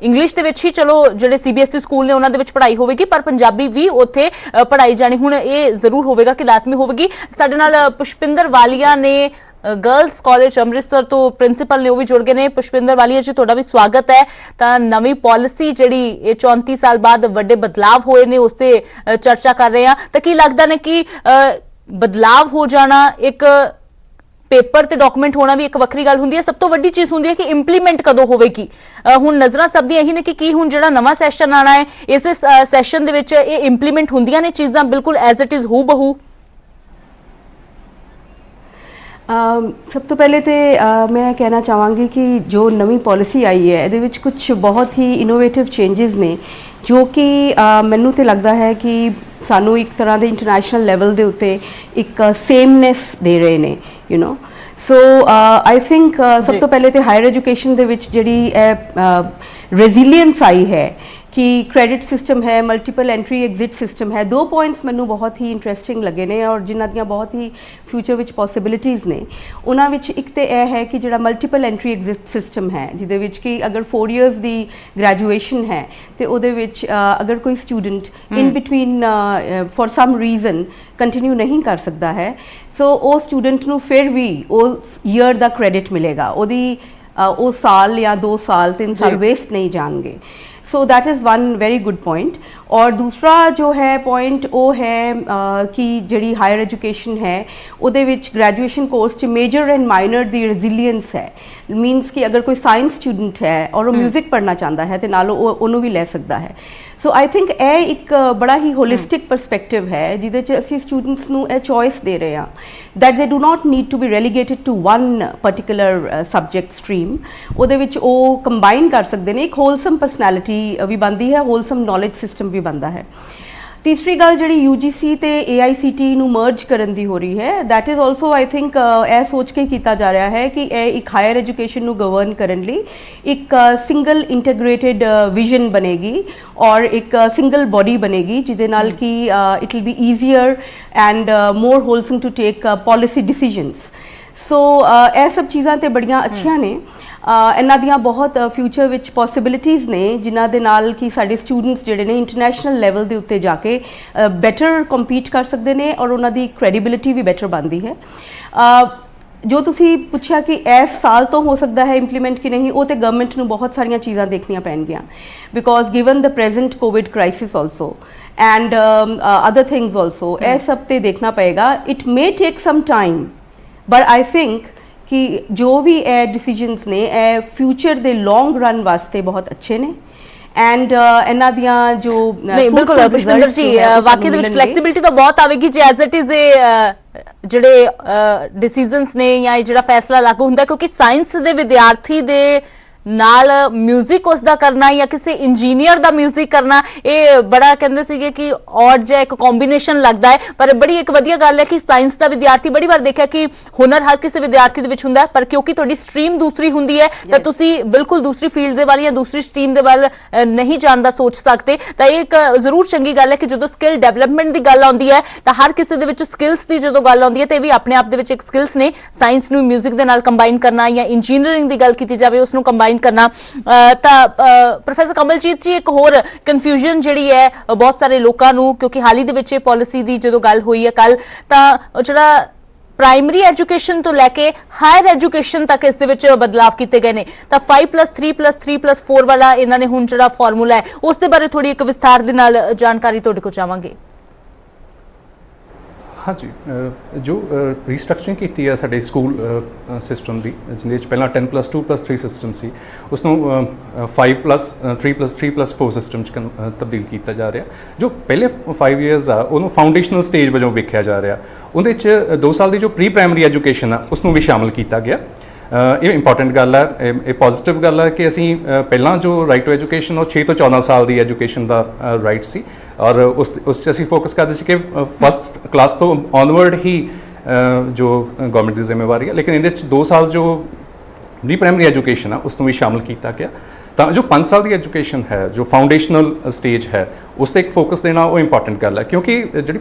ਇੰਗਲਿਸ਼ ਦੇ ਵਿੱਚ ਹੀ ਚਲੋ ਜਿਹੜੇ CBSE ਸਕੂਲ ਨੇ ਉਹਨਾਂ ਦੇ ਵਿੱਚ ਪੜ੍ਹਾਈ ਹੋਵੇਗੀ, ਪਰ ਪੰਜਾਬੀ ਵੀ ਉੱਥੇ ਪੜ੍ਹਾਈ ਜਾਣੀ ਹੁਣ ਇਹ ਜ਼ਰੂਰ ਹੋਵੇਗਾ ਕਿ ਲਾਜ਼ਮੀ ਹੋਵੇਗੀ। ਸਾਡੇ ਨਾਲ ਪੁਸ਼ਪਿੰਦਰ ਵਾਲੀਆ ਨੇ, ਗਰਲਸ ਕਾਲਜ ਅੰਮ੍ਰਿਤਸਰ ਤੋਂ ਪ੍ਰਿੰਸੀਪਲ ਨੇ, ਉਹ ਵੀ ਜੁੜ ਗਏ ਨੇ। ਪੁਸ਼ਪਿੰਦਰ ਵਾਲੀਆ ਜੀ, ਤੁਹਾਡਾ ਵੀ ਸਵਾਗਤ ਹੈ। ਤਾਂ ਨਵੀਂ ਪਾਲਿਸੀ ਜਿਹੜੀ ਇਹ 34 ਸਾਲ ਬਾਅਦ ਵੱਡੇ ਬਦਲਾਵ ਹੋਏ ਨੇ ਉਸ ਤੇ ਚਰਚਾ ਕਰ ਰਹੇ ਹਾਂ, ਤਾਂ ਕੀ ਲੱਗਦਾ ਨੇ ਕਿ ਬਦਲਾਵ ਹੋ ਜਾਣਾ, ਇੱਕ ਪੇਪਰ ਤੇ ਡਾਕੂਮੈਂਟ ਹੋਣਾ ਵੀ ਇੱਕ ਵੱਖਰੀ ਗੱਲ ਹੁੰਦੀ ਹੈ, ਸਭ ਤੋਂ ਵੱਡੀ ਚੀਜ਼ ਹੁੰਦੀ ਹੈ ਕਿ ਇੰਪਲੀਮੈਂਟ ਕਦੋਂ ਹੋਵੇਗੀ। ਹੁਣ ਨਜ਼ਰਾਂ ਸਭ ਦੀਆਂ ਇਹੀ ਨੇ ਕਿ ਕੀ ਹੁਣ ਜਿਹੜਾ ਨਵਾਂ ਸੈਸ਼ਨ ਆਣਾ ਹੈ, ਇਸ ਸੈਸ਼ਨ ਦੇ ਵਿੱਚ ਇਹ ਇੰਪਲੀਮੈਂਟ ਹੁੰਦੀਆਂ ਨੇ ਚੀਜ਼ਾਂ ਬਿਲਕੁਲ ਐਜ਼ ਇਟ ਇਜ਼ ਹੂ ਬਹੂ। ਸਭ ਤੋਂ ਪਹਿਲੇ ਤੇ ਮੈਂ ਕਹਿਣਾ ਚਾਹਾਂਗੀ ਕਿ ਜੋ ਨਵੀਂ ਪਾਲਿਸੀ ਆਈ ਹੈ, ਇਹਦੇ ਵਿੱਚ ਕੁਝ ਬਹੁਤ ਹੀ ਇਨੋਵੇਟਿਵ ਚੇਂਜਸ ਨੇ, ਜੋ ਕਿ ਮੈਨੂੰ ਤੇ ਲੱਗਦਾ ਹੈ ਕਿ ਸਾਨੂੰ ਇੱਕ ਤਰ੍ਹਾਂ ਦੇ ਇੰਟਰਨੈਸ਼ਨਲ ਲੈਵਲ ਦੇ ਉੱਤੇ ਇੱਕ ਸੇਮਨੈਸ ਦੇ ਰਹੇ ਨੇ, you know. So I think ਸਭ ਤੋਂ ਪਹਿਲੇ ਤੇ ਹਾਇਰ ਐਜੂਕੇਸ਼ਨ ਦੇ ਵਿੱਚ ਜਿਹੜੀ ਰੈਜ਼ੀਲੀਅੰਸ ਆਈ ਹੈ ਕਿ ਕ੍ਰੈਡਿਟ ਸਿਸਟਮ ਹੈ, ਮਲਟੀਪਲ ਐਂਟਰੀ ਐਗਜ਼ਿਟ ਸਿਸਟਮ ਹੈ, 2 ਪੁਆਇੰਟਸ ਮੈਨੂੰ ਬਹੁਤ ਹੀ ਇੰਟਰਸਟਿੰਗ ਲੱਗੇ ਨੇ ਔਰ ਜਿਨ੍ਹਾਂ ਦੀਆਂ ਬਹੁਤ ਹੀ ਫਿਊਚਰ ਵਿੱਚ ਪੋਸੀਬਿਲਿਟੀਜ਼ ਨੇ। ਉਹਨਾਂ ਵਿੱਚ ਇੱਕ ਤੇ ਇਹ ਹੈ ਕਿ ਜਿਹੜਾ ਮਲਟੀਪਲ ਐਂਟਰੀ ਐਗਜ਼ਿਟ ਸਿਸਟਮ ਹੈ, ਜਿਹਦੇ ਵਿੱਚ ਕਿ ਅਗਰ 4 ਇਅਰਸ ਦੀ ਗ੍ਰੈਜੂਏਸ਼ਨ ਹੈ ਤੇ ਉਹਦੇ ਵਿੱਚ ਅਗਰ ਕੋਈ student in between for some reason continue ਨਹੀਂ ਕਰ ਸਕਦਾ ਹੈ, ਸੋ ਉਹ ਸਟੂਡੈਂਟ ਨੂੰ ਫਿਰ ਵੀ ਉਹ ਈਅਰ ਦਾ ਕ੍ਰੈਡਿਟ ਮਿਲੇਗਾ, ਉਹਦੀ ਉਹ ਸਾਲ ਜਾਂ 2 ਸਾਲ 3 ਸਾਲ ਵੇਸਟ ਨਹੀਂ ਜਾਣਗੇ। So that is one very good point. और दूसरा जो है पॉइंट वो है कि जिहड़ी हायर एजुकेशन है ਉਹਦੇ ਵਿੱਚ ग्रैजुएशन कोर्स च मेजर एंड माइनर दी रेजिलियंस है, मीनस कि अगर कोई साइंस स्टूडेंट है और वो म्यूजिक पढ़ना चाहता है तो नाल ਉਹਨੂੰ भी लै सकता है। सो आई थिंक ਇਹ ਇੱਕ बड़ा ही होलिस्टिक परस्पैक्टिव है ਜਿਹਦੇ ਚ ਅਸੀਂ स्टूडेंट्स ਨੂੰ ਇਹ चॉइस ਦੇ ਰਹੇ ਹਾਂ that they do not need to be relegated to one particular subject stream। ਉਹਦੇ ਵਿੱਚ ਉਹ ਕੰਬਾਈਨ ਕਰ ਸਕਦੇ ਨੇ, ਇੱਕ ਹੋਲਸਮ ਪਰਸਨੈਲਿਟੀ ਵੀ ਬਣਦੀ ਹੈ, ਹੋਲਸਮ ਨੌਲੇਜ ਸਿਸਟਮ ਵੀ ਬਣਦਾ ਹੈ। तीसरी गल जी UGC ਤੇ AICTE ਨੂੰ ਮਰਜ ਕਰਨ ਦੀ ਹੋ ਰਹੀ ਹੈ, that is also I think ਇਹ सोच के ਕੀਤਾ ਜਾ ਰਿਹਾ ਹੈ ਕਿ ਇਹ ਇੱਕ ਹਾਇਰ ਐਜੂਕੇਸ਼ਨ ਨੂੰ ਗਵਰਨ ਕਰਨ ਲਈ ਇੱਕ ਸਿੰਗਲ ਇੰਟੀਗ੍ਰੇਟਿਡ ਵਿਜ਼ਨ ਬਣੇਗੀ ਔਰ ਇੱਕ ਸਿੰਗਲ ਬੋਡੀ ਬਣੇਗੀ ਜਿਹਦੇ ਨਾਲ ਕਿ it will be easier and more wholesome to take policy decisions. So ਇਹ ਸਭ ਚੀਜ਼ਾਂ ਤੇ ਬੜੀਆਂ ਅੱਛੀਆਂ ਨੇ। ਇਹਨਾਂ ਦੀਆਂ ਬਹੁਤ ਫਿਊਚਰ ਵਿੱਚ ਪੋਸੀਬਿਲਿਟੀਜ਼ ਨੇ ਜਿਨ੍ਹਾਂ ਦੇ ਨਾਲ ਕਿ ਸਾਡੇ ਸਟੂਡੈਂਟਸ ਜਿਹੜੇ ਨੇ ਇੰਟਰਨੈਸ਼ਨਲ ਲੈਵਲ ਦੇ ਉੱਤੇ ਜਾ ਕੇ ਬੈਟਰ ਕੰਪੀਟ ਕਰ ਸਕਦੇ ਨੇ ਔਰ ਉਹਨਾਂ ਦੀ ਕ੍ਰੈਡੀਬਿਲਿਟੀ ਵੀ ਬੈਟਰ ਬਣਦੀ ਹੈ। ਜੋ ਤੁਸੀਂ ਪੁੱਛਿਆ ਕਿ ਇਸ ਸਾਲ ਤੋਂ ਹੋ ਸਕਦਾ ਹੈ ਇੰਪਲੀਮੈਂਟ ਕਿ ਨਹੀਂ, ਉਹ ਤੇ ਗਵਰਨਮੈਂਟ ਨੂੰ ਬਹੁਤ ਸਾਰੀਆਂ ਚੀਜ਼ਾਂ ਦੇਖਣੀਆਂ ਪੈਣਗੀਆਂ because given the present covid crisis also and other things also, ਇਹ ਸਭ ਤੇ ਦੇਖਣਾ ਪਏਗਾ। It may take some time but I think कि जो भी ए डिसीजनस ने ए फ्यूचर दे लॉन्ग रन वास्ते बहुत अच्छे ने एंड इन्हां दियां जो नहीं बिल्कुल पुष्पिंदर जी वाकई दे विच फ्लैक्सिबिलिटी तो बहुत आवेगी जे एज इट इज ਜਿਹੜੇ ਡਿਸੀਜਨਸ ਨੇ ਜਾਂ ਜਿਹੜਾ ਫੈਸਲਾ ਲਾਗੂ ਹੁੰਦਾ ਕਿਉਂਕਿ ਸਾਇੰਸ ਦੇ ਵਿਦਿਆਰਥੀ ਦੇ ਨਾਲ ਮਿਊਜ਼ਿਕ ਉਸ ਦਾ ਕਰਨਾ ਜਾਂ ਕਿਸੇ ਇੰਜੀਨੀਅਰ ਦਾ ਮਿਊਜ਼ਿਕ ਕਰਨਾ ਇਹ ਬੜਾ ਕਹਿੰਦੇ ਸੀਗੇ ਕਿ ਔਡ ਜਿਹਾ ਇੱਕ ਕੰਬੀਨੇਸ਼ਨ ਲੱਗਦਾ ਹੈ। ਪਰ ਬੜੀ ਇੱਕ ਵਧੀਆ ਗੱਲ ਹੈ ਕਿ ਸਾਇੰਸ ਦਾ ਵਿਦਿਆਰਥੀ ਬੜੀ ਵਾਰ ਦੇਖਿਆ ਕਿ ਹੁਨਰ ਹਰ ਕਿਸੇ ਵਿਦਿਆਰਥੀ ਦੇ ਵਿੱਚ ਹੁੰਦਾ ਹੈ, ਪਰ ਕਿਉਂਕਿ ਤੁਹਾਡੀ ਸਟਰੀਮ ਦੂਸਰੀ ਹੁੰਦੀ ਹੈ ਤਾਂ ਤੁਸੀਂ ਬਿਲਕੁਲ ਦੂਸਰੀ ਫੀਲਡ ਦੇ ਵੱਲ ਜਾਂ ਦੂਸਰੀ ਸਟਰੀਮ ਦੇ ਵੱਲ ਨਹੀਂ ਜਾਣ ਦਾ ਸੋਚ ਸਕਦੇ। ਤਾਂ ਇਹ ਇੱਕ ਜ਼ਰੂਰ ਚੰਗੀ ਗੱਲ ਹੈ ਕਿ ਜਦੋਂ ਸਕਿੱਲ ਡਿਵੈਲਪਮੈਂਟ ਦੀ ਗੱਲ ਆਉਂਦੀ ਹੈ ਤਾਂ ਹਰ ਕਿਸੇ ਦੇ ਵਿੱਚ ਸਕਿੱਲਸ ਦੀ ਜਦੋਂ ਗੱਲ ਆਉਂਦੀ ਹੈ ਤਾਂ ਇਹ ਵੀ ਆਪਣੇ ਆਪ ਦੇ ਵਿੱਚ ਇੱਕ ਸਕਿੱਲਸ ਨੇ। ਸਾਇੰਸ ਨੂੰ ਮਿਊਜ਼ਿਕ ਦੇ ਨਾਲ ਕੰਬਾਈਨ ਕਰਨਾ ਜਾਂ ਇੰਜੀਨੀਅਰਿੰਗ ਦੀ ਗੱਲ ਕੀਤੀ ਜਾਵੇ ਉਸ ਨੂੰ ਕੰਬਾਈਨ करना। प्रोफैसर कमलजीत जी एक होर कन्फ्यूजन जिहड़ी है बहुत सारे लोगों को क्योंकि हाल ही दे विच पॉलिसी की जो गल हुई है कल जिहड़ा प्राइमरी एजुकेशन तो लैके हायर एजुकेशन तक इस दे विच बदलाव किए गए हैं तो 5+3+3+4 वाला इन्होंने हुण जिहड़ा फॉर्मूला है उस दे बारे थोड़ी एक विस्तार दे नाल जानकारी तुहाडे कोल चाहांगे। हाँ जी, जो रीस्ट्रक्चरिंग की है साडे स्कूल सिस्टम की जिन्हें पहला 10+2+3 सिस्टम सी उसनों 5+3+3+4 सिस्टम तब्दील किया जा रहा। जो पहले 5 ईयर्स आ उन्होंने फाउंडेशनल स्टेज वजों वेख्या जा रहा, उहदे 2 साल की जो प्री प्राइमरी एजुकेशन आ उसनों भी शामिल किया गया। ये इंपॉर्टेंट गल है, ये पॉजिटिव गल है कि असी पहला जो राइट टू एजुकेशन और 6 ਤੋਂ 14 साल की एजुकेशन का राइट सी और उस असी फोकस करते थे कि फस्ट क्लास तो ऑनवर्ड ही जो गवर्नमेंट की जिम्मेवारी है, लेकिन ये 2 साल जो प्री प्राइमरी एजुकेशन है उसनों भी शामिल किया गया। तो जो 5 साल की एजुकेशन है जो फाउंडेशनल स्टेज है उस पर एक फोकस देना वो इंपॉर्टेंट गल है क्योंकि जी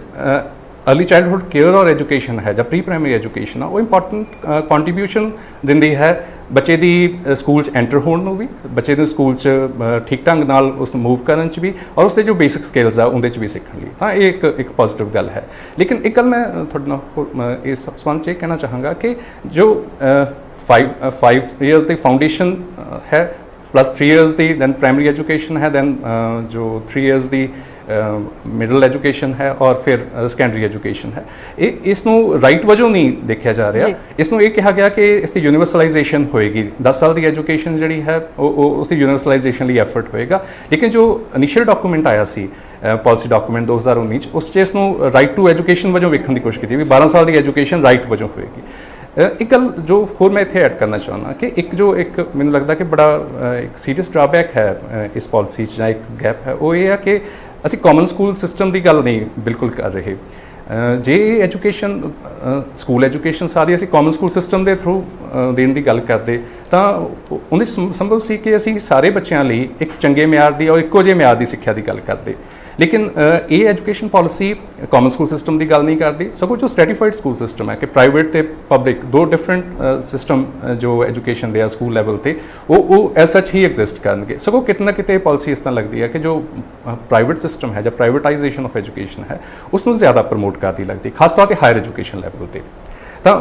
अर्ली चाइल्डहुड केयर और एजुकेशन है जब प्री प्राइमरी एजुकेशन है वो इंपॉर्टेंट कॉन्ट्रीब्यूशन दिंदी है बच्चे की स्कूल एंटर होने भी, बच्चे को स्कूल ठीक ढंग नाल उस मूव करने भी और उसके जो बेसिक स्किल्स है उनके भी सीखने लिए। हाँ ये एक पॉजिटिव गल है। लेकिन एक गल मैं थोड़े नाल इस संबंध च कहना चाहांगा कि जो 5 ईयर्स की फाउंडेशन है प्लस 3 ईयर्स की दैन प्राइमरी एजुकेशन है दैन जो 3 ईयर्स की मिडल एजुकेशन है और फिर सैकेंडरी एजुकेशन है, इसनों राइट वजों नहीं देखा जा रहा। इसनों ये कहा गया कि इसकी यूनिवर्सलाइजेशन होएगी, 10 साल की एजुकेशन जी है उसकी यूनिवर्सलाइजेशन लिए एफर्ट होएगा। लेकिन जो इनिशियल डॉकूमेंट आया सी पॉलिसी डॉकूमेंट 2019 उस च इसनों राइट टू एजुकेशन वजों वेखण की कोशिश की भी 12 साल की एजुकेशन राइट वजों होएगी। एक गल जो होर मैं इत्थे ऐड करना चाहना कि एक मैनूं लगदा कि बड़ा एक सीरीयस ड्रॉबैक है इस पॉलिसी च एक गैप है वो ये है कि असी कॉमन स्कूल सिस्टम की गल नहीं बिल्कुल कर रहे। जे एजुकेशन स्कूल एजुकेशन सारी असी कॉमन स्कूल सिस्टम के थ्रू देने की गल करते तो उन्हें संभव सी कि असी सारे बच्चों लिए एक चंगे म्यार की और इक्को जिहे म्यार की सिक्ख्या की गल करते। लेकिन ये education policy common school system की गल नहीं करती, सगों जो स्ट्रेटिफाइड स्कूल सिस्टम है कि प्राइवेट तो पब्लिक 2 डिफरेंट सिस्टम जो एजुकेशन दे स्कूल लैवल पर वो एज सच ही एग्जिस्ट करेंगे। सगों कितना ना कितने पॉलिसी इस तरह लगती है कि जो प्राइवेट सिस्टम है जब प्राइवेटाइजेशन ऑफ एजुकेशन है उसनों ज़्यादा प्रमोट करती लगती खास तौर पर हायर एजुकेशन लैवल पर। तो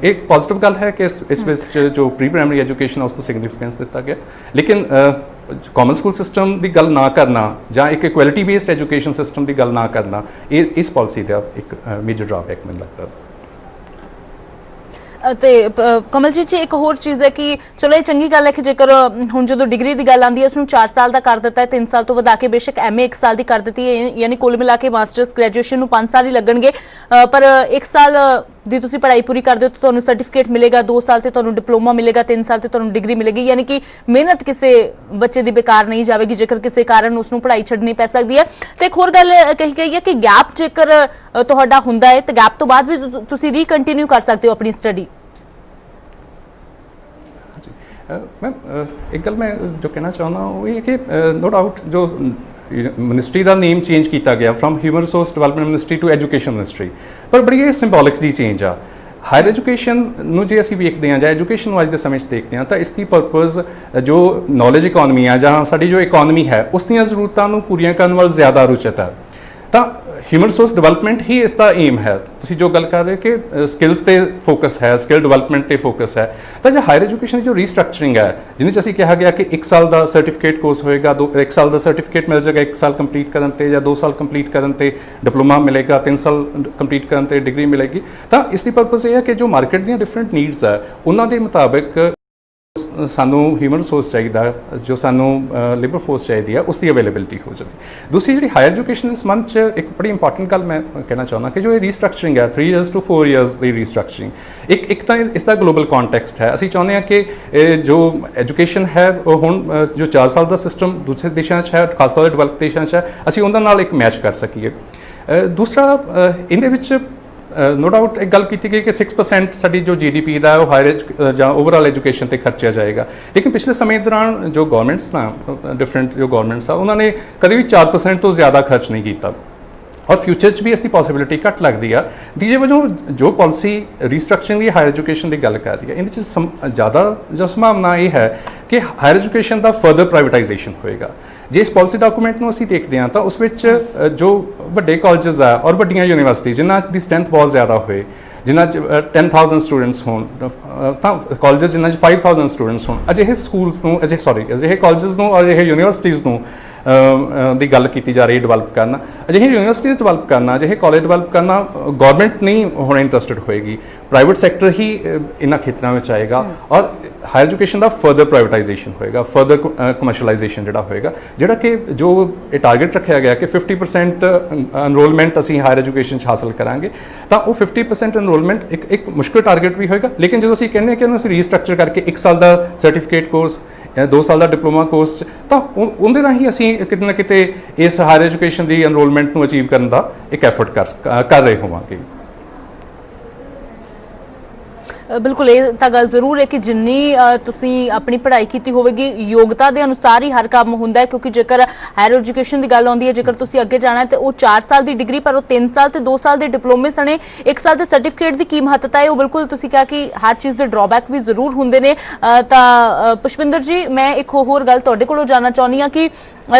एक पॉजिटिव गल है कि इस जो प्री प्राइमरी एजुकेशन है उसको सिग्निफिकेंस दिता गया। लेकिन ਕਾਮਨ ਸਕੂਲ ਸਿਸਟਮ ਦੀ ਗੱਲ ਨਾ ਕਰਨਾ ਜਾਂ ਇੱਕ ਇਕੁਐਲਿਟੀ ਬੇਸਡ ਐਜੂਕੇਸ਼ਨ ਸਿਸਟਮ ਦੀ ਗੱਲ ਨਾ ਕਰਨਾ, ਇਹ ਇਸ ਪਾਲਿਸੀ ਦਾ ਇੱਕ ਮੇਜਰ ਡਰਾਬੈਕ ਮੈਨੂੰ ਲੱਗਦਾ। ਤੇ ਕਮਲਜੀਤ ਜੀ ਇੱਕ ਹੋਰ ਚੀਜ਼ ਹੈ ਕਿ ਚਲੋ ਇਹ ਚੰਗੀ ਗੱਲ ਹੈ ਕਿ ਜੇਕਰ ਹੁਣ ਜਦੋਂ ਡਿਗਰੀ ਦੀ ਗੱਲ ਆਉਂਦੀ ਹੈ ਉਸਨੂੰ 4 ਸਾਲ ਦਾ ਕਰ ਦਿੱਤਾ ਹੈ, 3 ਸਾਲ ਤੋਂ ਵਧਾ ਕੇ ਬੇਸ਼ੱਕ ਐਮਏ 1 ਸਾਲ ਦੀ ਕਰ ਦਿੱਤੀ ਹੈ, ਯਾਨੀ ਕੁੱਲ ਮਿਲਾ ਕੇ ਮਾਸਟਰਸ ਗ੍ਰੈਜੂਏਸ਼ਨ ਨੂੰ 5 ਸਾਲ ਹੀ ਲੱਗਣਗੇ, ਪਰ 1 ਸਾਲ ਦੀ ਤੁਸੀਂ ਪੜ੍ਹਾਈ ਪੂਰੀ ਕਰਦੇ ਹੋ ਤਾਂ ਤੁਹਾਨੂੰ ਸਰਟੀਫਿਕੇਟ ਮਿਲੇਗਾ, 2 ਸਾਲ ਤੇ ਤੁਹਾਨੂੰ ਡਿਪਲੋਮਾ ਮਿਲੇਗਾ, 3 ਸਾਲ ਤੇ ਤੁਹਾਨੂੰ ਡਿਗਰੀ ਮਿਲੇਗੀ, ਯਾਨੀ ਕਿ ਮਿਹਨਤ ਕਿਸੇ ਬੱਚੇ ਦੀ ਬੇਕਾਰ ਨਹੀਂ ਜਾਵੇਗੀ ਜੇਕਰ ਕਿਸੇ ਕਾਰਨ ਉਸਨੂੰ ਪੜ੍ਹਾਈ ਛੱਡਣੀ ਪੈ ਸਕਦੀ ਹੈ। ਤੇ ਇੱਕ ਹੋਰ ਗੱਲ ਕਹੀ ਗਈ ਹੈ ਕਿ ਗੈਪ ਜੇਕਰ ਤੁਹਾਡਾ ਹੁੰਦਾ ਹੈ ਤੇ ਗੈਪ ਤੋਂ ਬਾਅਦ ਵੀ ਤੁਸੀਂ ਰੀਕੰਟੀਨਿਊ ਕਰ ਸਕਦੇ ਹੋ ਆਪਣੀ ਸਟੱਡੀ। मैम एक गल मैं जो कहना चाहना वो ये कि नो डाउट जो मिनिस्ट्री का नेम चेंज किया गया from human resource development ministry to education ministry, पर बड़ी ये सिंबॉलिक जी चेंज आ। हायर एजुकेशन ਨੂੰ ਜੇ ਅਸੀਂ ਵੇਖਦੇ ਹਾਂ ਜਾਂ ਐਜੂਕੇਸ਼ਨ ਨੂੰ ਅੱਜ ਦੇ ਸਮੇਂ 'ਚ ਦੇਖਦੇ ਹਾਂ ਤਾਂ ਇਸ ਦੀ ਪਰਪਸ ਜੋ ਨੌਲੇਜ ਇਕੋਨਮੀ ਆ ਜਾਂ ਸਾਡੀ ਜੋ ਇਕੋਨਮੀ ਹੈ ਉਸ ਦੀਆਂ ਜ਼ਰੂਰਤਾਂ ਨੂੰ ਪੂਰੀਆਂ ਕਰਨ ਵੱਲ ਜ਼ਿਆਦਾ ਰੁਚਿਤ ਹੈ। ਤਾਂ ਹਿਊਮਨ ਰਿਸੋਰਸ ਡਿਵੈਲਪਮੈਂਟ ਹੀ ਇਸ ਦਾ ਏਮ ਹੈ। ਤੁਸੀਂ ਜੋ ਗੱਲ ਕਰ ਰਹੇ ਕਿ ਸਕਿੱਲਸ ਤੇ ਫੋਕਸ ਹੈ, ਸਕਿੱਲ ਡਿਵੈਲਪਮੈਂਟ ਤੇ ਫੋਕਸ ਹੈ, ਤਾਂ ਜੋ ਹਾਇਰ ਐਜੂਕੇਸ਼ਨ ਦੀ ਜੋ ਰੀਸਟਰਕਚਰਿੰਗ ਹੈ ਜਿਹਦੇ 'ਚ ਅਸੀਂ ਕਿਹਾ ਗਿਆ ਕਿ 1 ਸਾਲ ਦਾ ਸਰਟੀਫਿਕੇਟ ਕੋਰਸ ਹੋਏਗਾ, 1 ਸਾਲ ਦਾ ਸਰਟੀਫਿਕੇਟ ਮਿਲ ਜਾਏਗਾ 1 ਸਾਲ ਕੰਪਲੀਟ ਕਰਨ ਤੇ, ਜਾਂ 2 ਸਾਲ ਕੰਪਲੀਟ ਕਰਨ ਤੇ ਡਿਪਲੋਮਾ ਮਿਲੇਗਾ, 3 ਸਾਲ ਕੰਪਲੀਟ ਕਰਨ ਤੇ ਡਿਗਰੀ ਮਿਲੇਗੀ। ਤਾਂ ਇਸ ਦੀ ਪਰਪਸ ਇਹ ਹੈ ਕਿ ਜੋ ਮਾਰਕੀਟ ਦੀਆਂ ਡਿਫਰੈਂਟ ਨੀਡਸ ਹੈ ਉਹਨਾਂ ਦੇ ਮੁਤਾਬਿਕ ਸਾਨੂੰ ਹਿਊਮਨ ਰਿਸੋਰਸ ਚਾਹੀਦਾ, ਜੋ ਸਾਨੂੰ ਲੇਬਰ ਫੋਰਸ ਚਾਹੀਦੀ ਹੈ ਉਸ ਦੀ ਅਵੇਲੇਬਿਲਿਟੀ ਹੋ ਜਾਵੇ। ਦੂਸਰੀ ਜਿਹੜੀ ਹਾਇਰ ਐਜੂਕੇਸ਼ਨ ਦੇ ਸੰਬੰਧ 'ਚ ਇੱਕ ਬੜੀ ਇੰਪੋਰਟੈਂਟ ਗੱਲ ਮੈਂ ਕਹਿਣਾ ਚਾਹੁੰਦਾ ਕਿ ਜੋ ਇਹ ਰੀਸਟਰਕਚਰਿੰਗ ਹੈ 3 years to 4 years the restructuring, ਇੱਕ ਤਾਂ ਇਸ ਦਾ ਗਲੋਬਲ ਕੰਟੈਕਸਟ ਹੈ। ਅਸੀਂ ਚਾਹੁੰਦੇ ਹਾਂ ਕਿ ਜੋ ਐਜੂਕੇਸ਼ਨ ਹੈ ਉਹ ਹੁਣ ਜੋ 4 ਸਾਲ ਦਾ ਸਿਸਟਮ ਦੂਸਰੇ ਦੇਸ਼ਾਂ 'ਚ ਹੈ, ਖਾਸ ਤੌਰ 'ਤੇ ਡਿਵੈਲਪ ਦੇਸ਼ਾਂ 'ਚ ਹੈ, ਅਸੀਂ ਉਹਨਾਂ ਨਾਲ ਇੱਕ ਮੈਚ ਕਰ ਸਕੀਏ। ਦੂਸਰਾ ਇਹਦੇ ਵਿੱਚ नो डाउट एक गल की गई कि 6% साड़ी जो GDP का वो हायर ਜਾਂ ओवरऑल एजुकेशन ਤੇ ਖਰਚਿਆ ਜਾਏਗਾ, लेकिन पिछले समय दौरान जो गवर्नमेंट्स ना डिफरेंट जो गवर्नमेंट्स आ उन्होंने कभी भी 4% तो ज़्यादा खर्च नहीं किया और फ्यूचर च भी इसकी पॉसिबिलिटी घट लगती है। तीजे वजों जो पॉलिसी रीस्ट्रक्चरिंग की हायर एजुकेशन की गल कर रही है इहदे ज़्यादा जो संभावना ये है कि हायर एजुकेशन का फर्दर प्राइवेटाइजेशन होएगा। ਜੇ ਇਸ ਪਾਲਿਸੀ ਡਾਕੂਮੈਂਟ ਨੂੰ ਅਸੀਂ ਦੇਖਦੇ ਹਾਂ ਤਾਂ ਉਸ ਵਿੱਚ ਜੋ ਵੱਡੇ ਕਾਲਜਸ ਆ ਔਰ ਵੱਡੀਆਂ ਯੂਨੀਵਰਸਿਟੀ ਜਿਨ੍ਹਾਂ ਦੀ ਸਟਰੈਂਥ ਬਹੁਤ ਜ਼ਿਆਦਾ ਹੋਏ, ਜਿਨ੍ਹਾਂ 'ਚ 10,000 ਸਟੂਡੈਂਟਸ ਹੋਣ, ਤਾਂ ਕਾਲਜਸ ਜਿਨ੍ਹਾਂ 'ਚ 5,000 ਸਟੂਡੈਂਟਸ ਹੋਣ, ਅਜਿਹੇ ਸਕੂਲਸ ਨੂੰ ਅਜਿਹੇ ਕਾਲਜਸ ਨੂੰ ਔਰ ਅਜਿਹੇ ਯੂਨੀਵਰਸਿਟੀਜ਼ ਨੂੰ ਦੀ ਗੱਲ ਕੀਤੀ ਜਾ ਰਹੀ ਹੈ ਡਿਵੈਲਪ ਕਰਨਾ। ਅਜਿਹੇ ਯੂਨੀਵਰਸਿਟੀਜ਼ ਡਿਵੈਲਪ ਕਰਨਾ, ਅਜਿਹੇ ਕਾਲਜ ਡਿਵੈਲਪ ਕਰਨਾ ਗੌਰਮੈਂਟ ਨਹੀਂ ਹੁਣ ਇੰਟਰਸਟਿਡ ਹੋਏਗੀ, ਪ੍ਰਾਈਵੇਟ ਸੈਕਟਰ ਹੀ ਇਹਨਾਂ ਖੇਤਰਾਂ ਵਿੱਚ ਆਏਗਾ ਔਰ ਹਾਇਰ ਐਜੂਕੇਸ਼ਨ ਦਾ ਫਰਦਰ ਪ੍ਰਾਈਵੇਟਾਈਜੇਸ਼ਨ ਹੋਏਗਾ, ਫਰਦਰ ਕਮਰਸ਼ਲਾਈਜੇਸ਼ਨ ਜਿਹੜਾ ਹੋਏਗਾ, ਜਿਹੜਾ ਕਿ ਜੋ ਇਹ ਟਾਰਗੇਟ ਰੱਖਿਆ ਗਿਆ ਕਿ 50% ਐਨਰੋਲਮੈਂਟ ਅਸੀਂ ਹਾਇਰ ਐਜੂਕੇਸ਼ਨ 'ਚ ਹਾਸਲ ਕਰਾਂਗੇ, ਤਾਂ ਉਹ 50% ਐਨਰੋਲਮੈਂਟ ਇੱਕ ਮੁਸ਼ਕਿਲ ਟਾਰਗੇਟ ਵੀ ਹੋਏਗਾ। ਲੇਕਿਨ ਜਦੋਂ ਅਸੀਂ ਕਹਿੰਦੇ ਕਿ ਉਹਨੂੰ ਅਸੀਂ ਰੀਸਟਰਕਚਰ ਕਰਕੇ 1 ਸਾਲ ਦਾ ਸਰਟੀਫਿਕੇਟ ਕੋਰਸ, 2 ਸਾਲ ਦਾ ਡਿਪਲੋਮਾ ਕੋਰਸ, ਤਾਂ ਉਹਦੇ ਰਾਹੀਂ ਅਸੀਂ ਕਿਤੇ ਨਾ ਕਿਤੇ ਇਸ ਹਾਇਰ ਐਜੂਕੇਸ਼ਨ ਦੀ ਐਨਰੋਲਮੈਂਟ ਨੂੰ ਅਚੀਵ ਕਰਨ ਦਾ ਇੱਕ ਐਫਰਟ ਕਰ ਰਹੇ ਹੋਵਾਂਗੇ। ਬਿਲਕੁਲ, ਇਹ ਤਾਂ ਗੱਲ ਜ਼ਰੂਰ ਹੈ ਕਿ ਜਿੰਨੀ ਤੁਸੀਂ ਆਪਣੀ ਪੜ੍ਹਾਈ ਕੀਤੀ ਹੋਵੇਗੀ ਯੋਗਤਾ ਦੇ ਅਨੁਸਾਰ ਹੀ ਹਰ ਕੰਮ ਹੁੰਦਾ ਹੈ, ਕਿਉਂਕਿ ਜੇਕਰ ਹਾਇਰ ਐਜੂਕੇਸ਼ਨ ਦੀ ਗੱਲ ਆਉਂਦੀ ਹੈ, ਜੇਕਰ ਤੁਸੀਂ ਅੱਗੇ ਜਾਣਾ ਹੈ ਤੇ ਉਹ 4 ਸਾਲ ਦੀ ਡਿਗਰੀ, ਪਰ ਉਹ 3 ਸਾਲ ਤੇ 2 ਸਾਲ ਦੇ ਡਿਪਲੋਮੇ ਸਣੇ 1 ਸਾਲ ਦੇ ਸਰਟੀਫਿਕੇਟ ਦੀ ਕੀ ਮਹੱਤਤਾ ਹੈ, ਉਹ ਬਿਲਕੁਲ ਤੁਸੀਂ ਕਿਹਾ ਕਿ ਹਰ ਚੀਜ਼ ਦੇ ਡਰਾਬੈਕ ਵੀ ਜ਼ਰੂਰ ਹੁੰਦੇ ਨੇ। ਤਾਂ ਪੁਸ਼ਪਿੰਦਰ ਜੀ, ਮੈਂ ਇੱਕ ਹੋਰ ਗੱਲ ਤੁਹਾਡੇ ਕੋਲੋਂ ਜਾਣਨਾ ਚਾਹੁੰਦੀ ਹਾਂ ਕਿ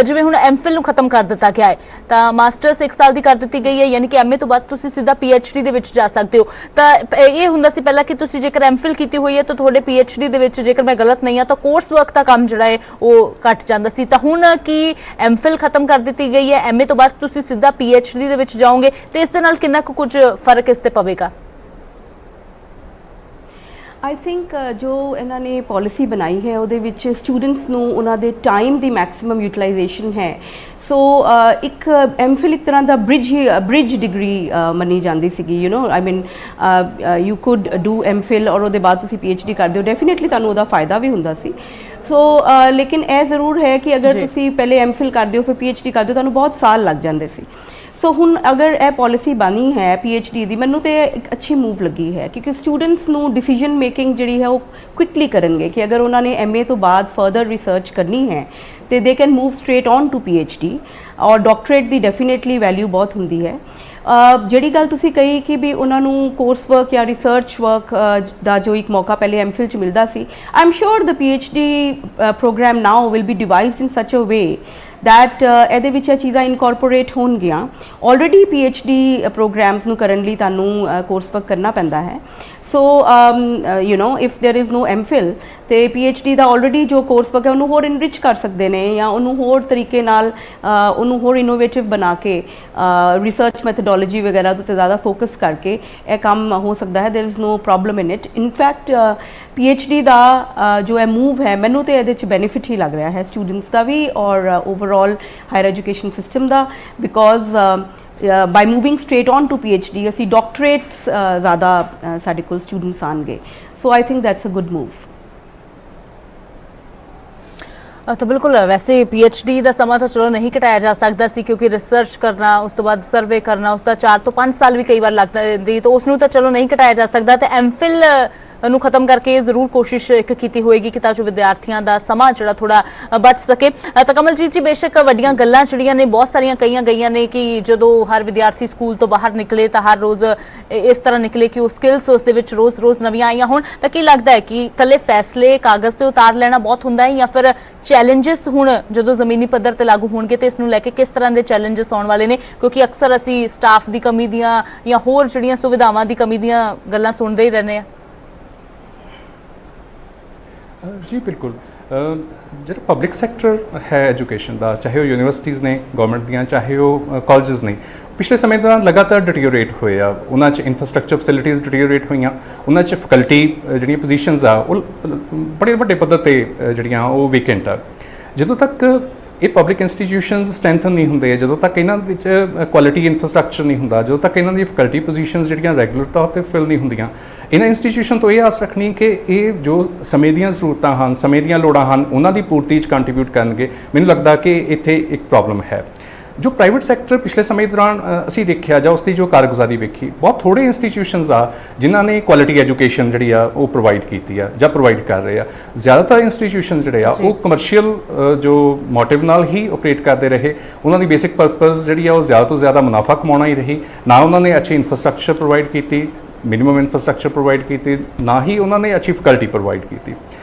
ਜਿਵੇਂ ਹੁਣ ਐਮਫਿਲ ਨੂੰ ਖਤਮ ਕਰ ਦਿੱਤਾ ਗਿਆ ਹੈ ਤਾਂ ਮਾਸਟਰਸ 1 ਸਾਲ ਦੀ ਕਰ ਦਿੱਤੀ ਗਈ ਹੈ, ਯਾਨੀ ਕਿ ਐਮਏ ਤੋਂ ਬਾਅਦ ਤੁਸੀਂ ਸਿੱਧਾ PhD ਦੇ ਵਿੱਚ ਜਾ ਸਕਦੇ ਹੋ। ਤਾਂ ਇਹ ਹੁੰਦਾ ਸੀ ਪਹਿਲਾਂ ਕਿ ਤੁਸੀਂ ਜੇਕਰ ਐਮਫਿਲ ਕੀਤੀ ਹੋਈ ਹੈ ਤਾਂ ਤੁਹਾਡੇ PhD ਦੇ ਵਿੱਚ, ਜੇਕਰ ਮੈਂ ਗਲਤ ਨਹੀਂ ਹਾਂ, ਤਾਂ ਕੋਰਸ ਵਰਕ ਦਾ ਕੰਮ ਜਿਹੜਾ ਹੈ ਉਹ ਘਟ ਜਾਂਦਾ ਸੀ। ਤਾਂ ਹੁਣ ਕੀ ਐਮਫਿਲ ਖਤਮ ਕਰ ਦਿੱਤੀ ਗਈ ਹੈ, ਐਮਏ ਤੋਂ ਬਾਅਦ ਤੁਸੀਂ ਸਿੱਧਾ PhD ਦੇ ਵਿੱਚ ਜਾਓਗੇ, ਤੇ ਇਸ ਦੇ ਨਾਲ ਕਿੰਨਾ ਕੁਝ ਫਰਕ ਇਸ ਤੇ ਪਵੇਗਾ? आई थिंक जो इन्होंने पॉलिसी बनाई है ਉਹਦੇ ਵਿੱਚ स्टूडेंट्स ਨੂੰ ਉਹਨਾਂ ਦੇ ਟਾਈਮ ਦੀ ਮੈਕਸਿਮਮ ਯੂਟਿਲਾਈਜੇਸ਼ਨ ਹੈ। ਸੋ ਇੱਕ ਐਮਫਿਲ ਇੱਕ ਤਰ੍ਹਾਂ ਦਾ ਬ੍ਰਿਜ ਡਿਗਰੀ ਮੰਨੀ ਜਾਂਦੀ ਸੀਗੀ, you know, I mean you could do MPhil ਔਰ ਉਹਦੇ ਬਾਅਦ ਤੁਸੀਂ PhD ਕਰਦੇ ਹੋ, ਡੈਫੀਨੇਟਲੀ ਤੁਹਾਨੂੰ ਉਹਦਾ ਫਾਇਦਾ ਵੀ ਹੁੰਦਾ ਸੀ। ਸੋ ਲੇਕਿਨ ਇਹ ਜ਼ਰੂਰ ਹੈ ਕਿ ਅਗਰ ਤੁਸੀਂ ਪਹਿਲੇ ਐਮਫਿਲ ਕਰਦੇ ਹੋ ਫਿਰ PhD ਕਰਦੇ ਹੋ, ਤੁਹਾਨੂੰ ਬਹੁਤ ਸਾਲ ਲੱਗ ਜਾਂਦੇ ਸੀ। ਸੋ ਹੁਣ ਅਗਰ ਇਹ ਪਾਲਿਸੀ ਬਣੀ ਹੈ PhD ਦੀ, ਮੈਨੂੰ ਤੇ ਇੱਕ ਅੱਛੀ ਮੂਵ ਲੱਗੀ ਹੈ, ਕਿਉਂਕਿ ਸਟੂਡੈਂਟਸ ਨੂੰ ਡਿਸੀਜਨ ਮੇਕਿੰਗ ਜਿਹੜੀ ਹੈ ਉਹ ਕੁਇਕਲੀ ਕਰਨਗੇ ਕਿ ਅਗਰ ਉਹਨਾਂ ਨੇ MA ਤੋਂ ਬਾਅਦ ਫਰਦਰ ਰਿਸਰਚ ਕਰਨੀ ਹੈ ਤੇ they can move straight on to PhD, ਔਰ ਡਾਕਟਰੇਟ ਦੀ ਡੈਫੀਨੇਟਲੀ ਵੈਲਿਊ ਬਹੁਤ ਹੁੰਦੀ ਹੈ। ਜਿਹੜੀ ਗੱਲ ਤੁਸੀਂ ਕਹੀ ਕਿ ਵੀ ਉਹਨਾਂ ਨੂੰ ਕੋਰਸ ਵਰਕ ਜਾਂ ਰਿਸਰਚ ਵਰਕ ਦਾ ਜੋ ਇੱਕ ਮੌਕਾ ਪਹਿਲੇ ਐਮਫਿਲ 'ਚ ਮਿਲਦਾ ਸੀ, I am sure the PhD programme now will be devised in such a way that ਇਹਦੇ ਵਿੱਚ ਇਹ ਚੀਜ਼ਾਂ ਇਨਕੋਰਪੋਰੇਟ ਹੋਣਗੀਆਂ। ਆਲਰੇਡੀ PhD ਪ੍ਰੋਗਰਾਮਸ ਨੂੰ ਕਰਨ ਲਈ ਤੁਹਾਨੂੰ ਕੋਰਸ ਵਰਕ ਕਰਨਾ ਪੈਂਦਾ ਹੈ। So you know if there is no MPhil ਤੇ PhD ਦਾ ਆਲਰੇਡੀ ਜੋ ਕੋਰਸ ਵਰਕ ਹੈ ਉਹਨੂੰ ਹੋਰ ਇਨਰਿਚ ਕਰ ਸਕਦੇ ਨੇ ਜਾਂ ਉਹਨੂੰ ਹੋਰ ਤਰੀਕੇ ਨਾਲ ਉਹਨੂੰ ਹੋਰ ਇਨੋਵੇਟਿਵ ਬਣਾ ਕੇ ਰਿਸਰਚ ਮੈਥਡੋਲੋਜੀ ਵਗੈਰਾ ਤੋਂ ਜ਼ਿਆਦਾ ਫੋਕਸ ਕਰਕੇ ਇਹ ਕੰਮ ਹੋ ਸਕਦਾ ਹੈ। There is no problem in it. In fact PhD ਦਾ ਜੋ ਹੈ ਮੂਵ ਹੈ ਮੈਨੂੰ ਤੇ ਇਹਦੇ 'ਚ ਬੈਨੀਫਿਟ ਹੀ ਲੱਗ ਰਿਹਾ ਹੈ ਸਟੂਡੈਂਟਸ ਦਾ ਵੀ ਔਰ overall higher education system the, because by moving straight on to PhD ਅਸੀਂ ਡਾਕਟਰੇਟਸ ਜ਼ਿਆਦਾ ਸਾਡੇ ਕੋਲ ਸਟੂਡੈਂਟਸ ਆਣਗੇ। So I think that's a good move. तो बिल्कुल वैसे PhD ਦਾ ਸਮਾਂ ਤਾਂ ਚਲੋ ਨਹੀਂ ਘਟਾਇਆ ਜਾ ਸਕਦਾ ਸੀ ਕਿਉਂਕਿ ਰਿਸਰਚ ਕਰਨਾ ਉਸ ਤੋਂ ਬਾਅਦ ਸਰਵੇ ਕਰਨਾ ਉਸ ਦਾ 4 ਤੋਂ 5 ਸਾਲ ਵੀ ਕਈ ਵਾਰ ਲੱਗਦਾ ਦੀ, ਤਾਂ ਉਸ ਨੂੰ ਤਾਂ ਚਲੋ ਨਹੀਂ ਘਟਾਇਆ ਜਾ ਸਕਦਾ ਤੇ MPhil ਨੂੰ ਖਤਮ ਕਰਕੇ ਜ਼ਰੂਰ ਕੋਸ਼ਿਸ਼ ਇੱਕ ਕੀਤੀ ਹੋਏਗੀ ਕਿ ਤਾਂ ਜੋ ਵਿਦਿਆਰਥੀਆਂ ਦਾ ਸਮਾਂ ਜਿਹੜਾ ਥੋੜਾ ਬਚ ਸਕੇ। ਤਾਂ ਕਮਲਜੀਤ ਜੀ ਬੇਸ਼ੱਕ ਵੱਡੀਆਂ ਗੱਲਾਂ ਜਿਹੜੀਆਂ ਨੇ ਬਹੁਤ ਸਾਰੀਆਂ ਕਹੀਆਂ ਗਈਆਂ ਨੇ ਕਿ ਜਦੋਂ ਹਰ ਵਿਦਿਆਰਥੀ ਸਕੂਲ ਤੋਂ ਬਾਹਰ ਨਿਕਲੇ ਤਾਂ ਹਰ ਰੋਜ਼ ਇਸ ਤਰ੍ਹਾਂ ਨਿਕਲੇ ਕਿ ਉਹ ਸਕਿੱਲਸ ਉਸ ਦੇ ਵਿੱਚ ਰੋਜ਼ ਨਵੀਆਂ ਆਈਆਂ ਹੋਣ, ਤਾਂ ਕੀ ਲੱਗਦਾ ਹੈ ਕਿ ਇਕੱਲੇ ਫੈਸਲੇ ਕਾਗਜ਼ ਤੇ ਉਤਾਰ ਲੈਣਾ ਬਹੁਤ ਹੁੰਦਾ ਹੈ ਜਾਂ ਫਿਰ ਚੈਲੰਜਸ ਹੁਣ ਜਦੋਂ ਜ਼ਮੀਨੀ ਪੱਧਰ ਤੇ ਲਾਗੂ ਹੋਣਗੇ ਤੇ ਇਸ ਨੂੰ ਲੈ ਕੇ ਕਿਸ ਤਰ੍ਹਾਂ ਦੇ ਚੈਲੰਜਸ ਆਉਣ ਵਾਲੇ ਨੇ? ਕਿਉਂਕਿ ਅਕਸਰ ਅਸੀਂ ਸਟਾਫ ਦੀ ਕਮੀ ਦੀਆਂ ਜਾਂ ਹੋਰ ਜਿਹੜੀਆਂ ਸੁਵਿਧਾਵਾਂ ਦੀ ਕਮੀ ਦੀਆਂ ਗੱਲਾਂ ਸੁਣਦੇ ਹੀ ਰਹਿੰਦੇ ਆ। जी बिल्कुल, जो पब्लिक सैक्टर है एजुकेशन का, चाहे वो यूनिवर्सिटीज़ ने गवर्नमेंट दियाँ चाहे वो कॉलेजेस ने, पिछले समय दौरान लगातार डिटीरियोरेट होए आ। उन्होंने इंफ्रास्ट्रक्चर फैसिलिटीज़ डिटीरियोरेट हुई, उन्होंने फैकल्टी जी पोजीशनस आ बड़े वड्डे पद्धर ते जड़ियाँ वो वेकेंट आ। ਜਦੋਂ तक ਇਹ ਪਬਲਿਕ ਇੰਸਟੀਟਿਊਸ਼ਨਸ ਸਟਰੈਂਥਨ ਨਹੀਂ ਹੁੰਦੇ, ਜਦੋਂ ਤੱਕ ਇਹਨਾਂ ਵਿੱਚ ਕੁਆਲਿਟੀ ਇਨਫਰਾਸਟਰਕਚਰ ਨਹੀਂ ਹੁੰਦਾ, ਜਦੋਂ ਤੱਕ ਇਹਨਾਂ ਦੀ ਫੈਕਲਟੀ ਪੋਜੀਸ਼ਨਸ ਜਿਹੜੀਆਂ ਰੈਗੂਲਰ ਤੌਰ 'ਤੇ ਫਿਲ ਨਹੀਂ ਹੁੰਦੀਆਂ, ਇਹਨਾਂ ਇੰਸਟੀਟਿਊਸ਼ਨ ਤੋਂ ਇਹ ਆਸ ਰੱਖਣੀ ਕਿ ਇਹ ਜੋ ਸਮੇਂ ਦੀਆਂ ਜ਼ਰੂਰਤਾਂ ਹਨ, ਸਮੇਂ ਦੀਆਂ ਲੋੜਾਂ ਹਨ, ਉਹਨਾਂ ਦੀ ਪੂਰਤੀ 'ਚ ਕੰਟਰੀਬਿਊਟ ਕਰਨਗੇ। ਮੈਨੂੰ ਲੱਗਦਾ ਕਿ ਇੱਥੇ ਇੱਕ ਪ੍ਰੋਬਲਮ ਹੈ। ਜੋ ਪ੍ਰਾਈਵੇਟ ਸੈਕਟਰ ਪਿਛਲੇ ਸਮੇਂ ਦੌਰਾਨ ਅਸੀਂ ਦੇਖਿਆ ਜਾਂ ਉਸ ਦੀ ਜੋ ਕਾਰਗੁਜ਼ਾਰੀ ਵੇਖੀ, ਬਹੁਤ ਥੋੜੇ ਇੰਸਟੀਟਿਊਸ਼ਨਸ ਆ ਜਿਨ੍ਹਾਂ ਨੇ ਕੁਆਲਿਟੀ ਐਜੂਕੇਸ਼ਨ ਜਿਹੜੀ ਆ ਉਹ ਪ੍ਰੋਵਾਈਡ ਕੀਤੀ ਆ ਜਾਂ ਪ੍ਰੋਵਾਈਡ ਕਰ ਰਹੇ ਆ। ਜ਼ਿਆਦਾਤਰ ਇੰਸਟੀਟਿਊਸ਼ਨ ਜਿਹੜੇ ਆ ਉਹ ਕਮਰਸ਼ੀਅਲ ਜੋ ਮੋਟਿਵ ਨਾਲ ਹੀ ਆਪਰੇਟ ਕਰਦੇ ਰਹੇ। ਉਹਨਾਂ ਦੀ ਬੇਸਿਕ ਪਰਪਸ ਜਿਹੜੀ ਆ ਉਹ ਜ਼ਿਆਦਾ ਤੋਂ ਜ਼ਿਆਦਾ ਮੁਨਾਫਾ ਕਮਾਉਣਾ ਹੀ ਰਹੀ। ਨਾ ਉਹਨਾਂ ਨੇ ਅੱਛੀ ਇਨਫਰਾਸਟਰਕਚਰ ਪ੍ਰੋਵਾਈਡ ਕੀਤੀ, ਮਿਨੀਮਮ ਇਨਫਰਾਸਟਰਕਚਰ ਪ੍ਰੋਵਾਈਡ ਕੀਤੀ, ਨਾ ਹੀ ਉਹਨਾਂ ਨੇ ਅੱਛੀ ਫੈਕਲਟੀ ਪ੍ਰੋਵਾਈਡ ਕੀਤੀ,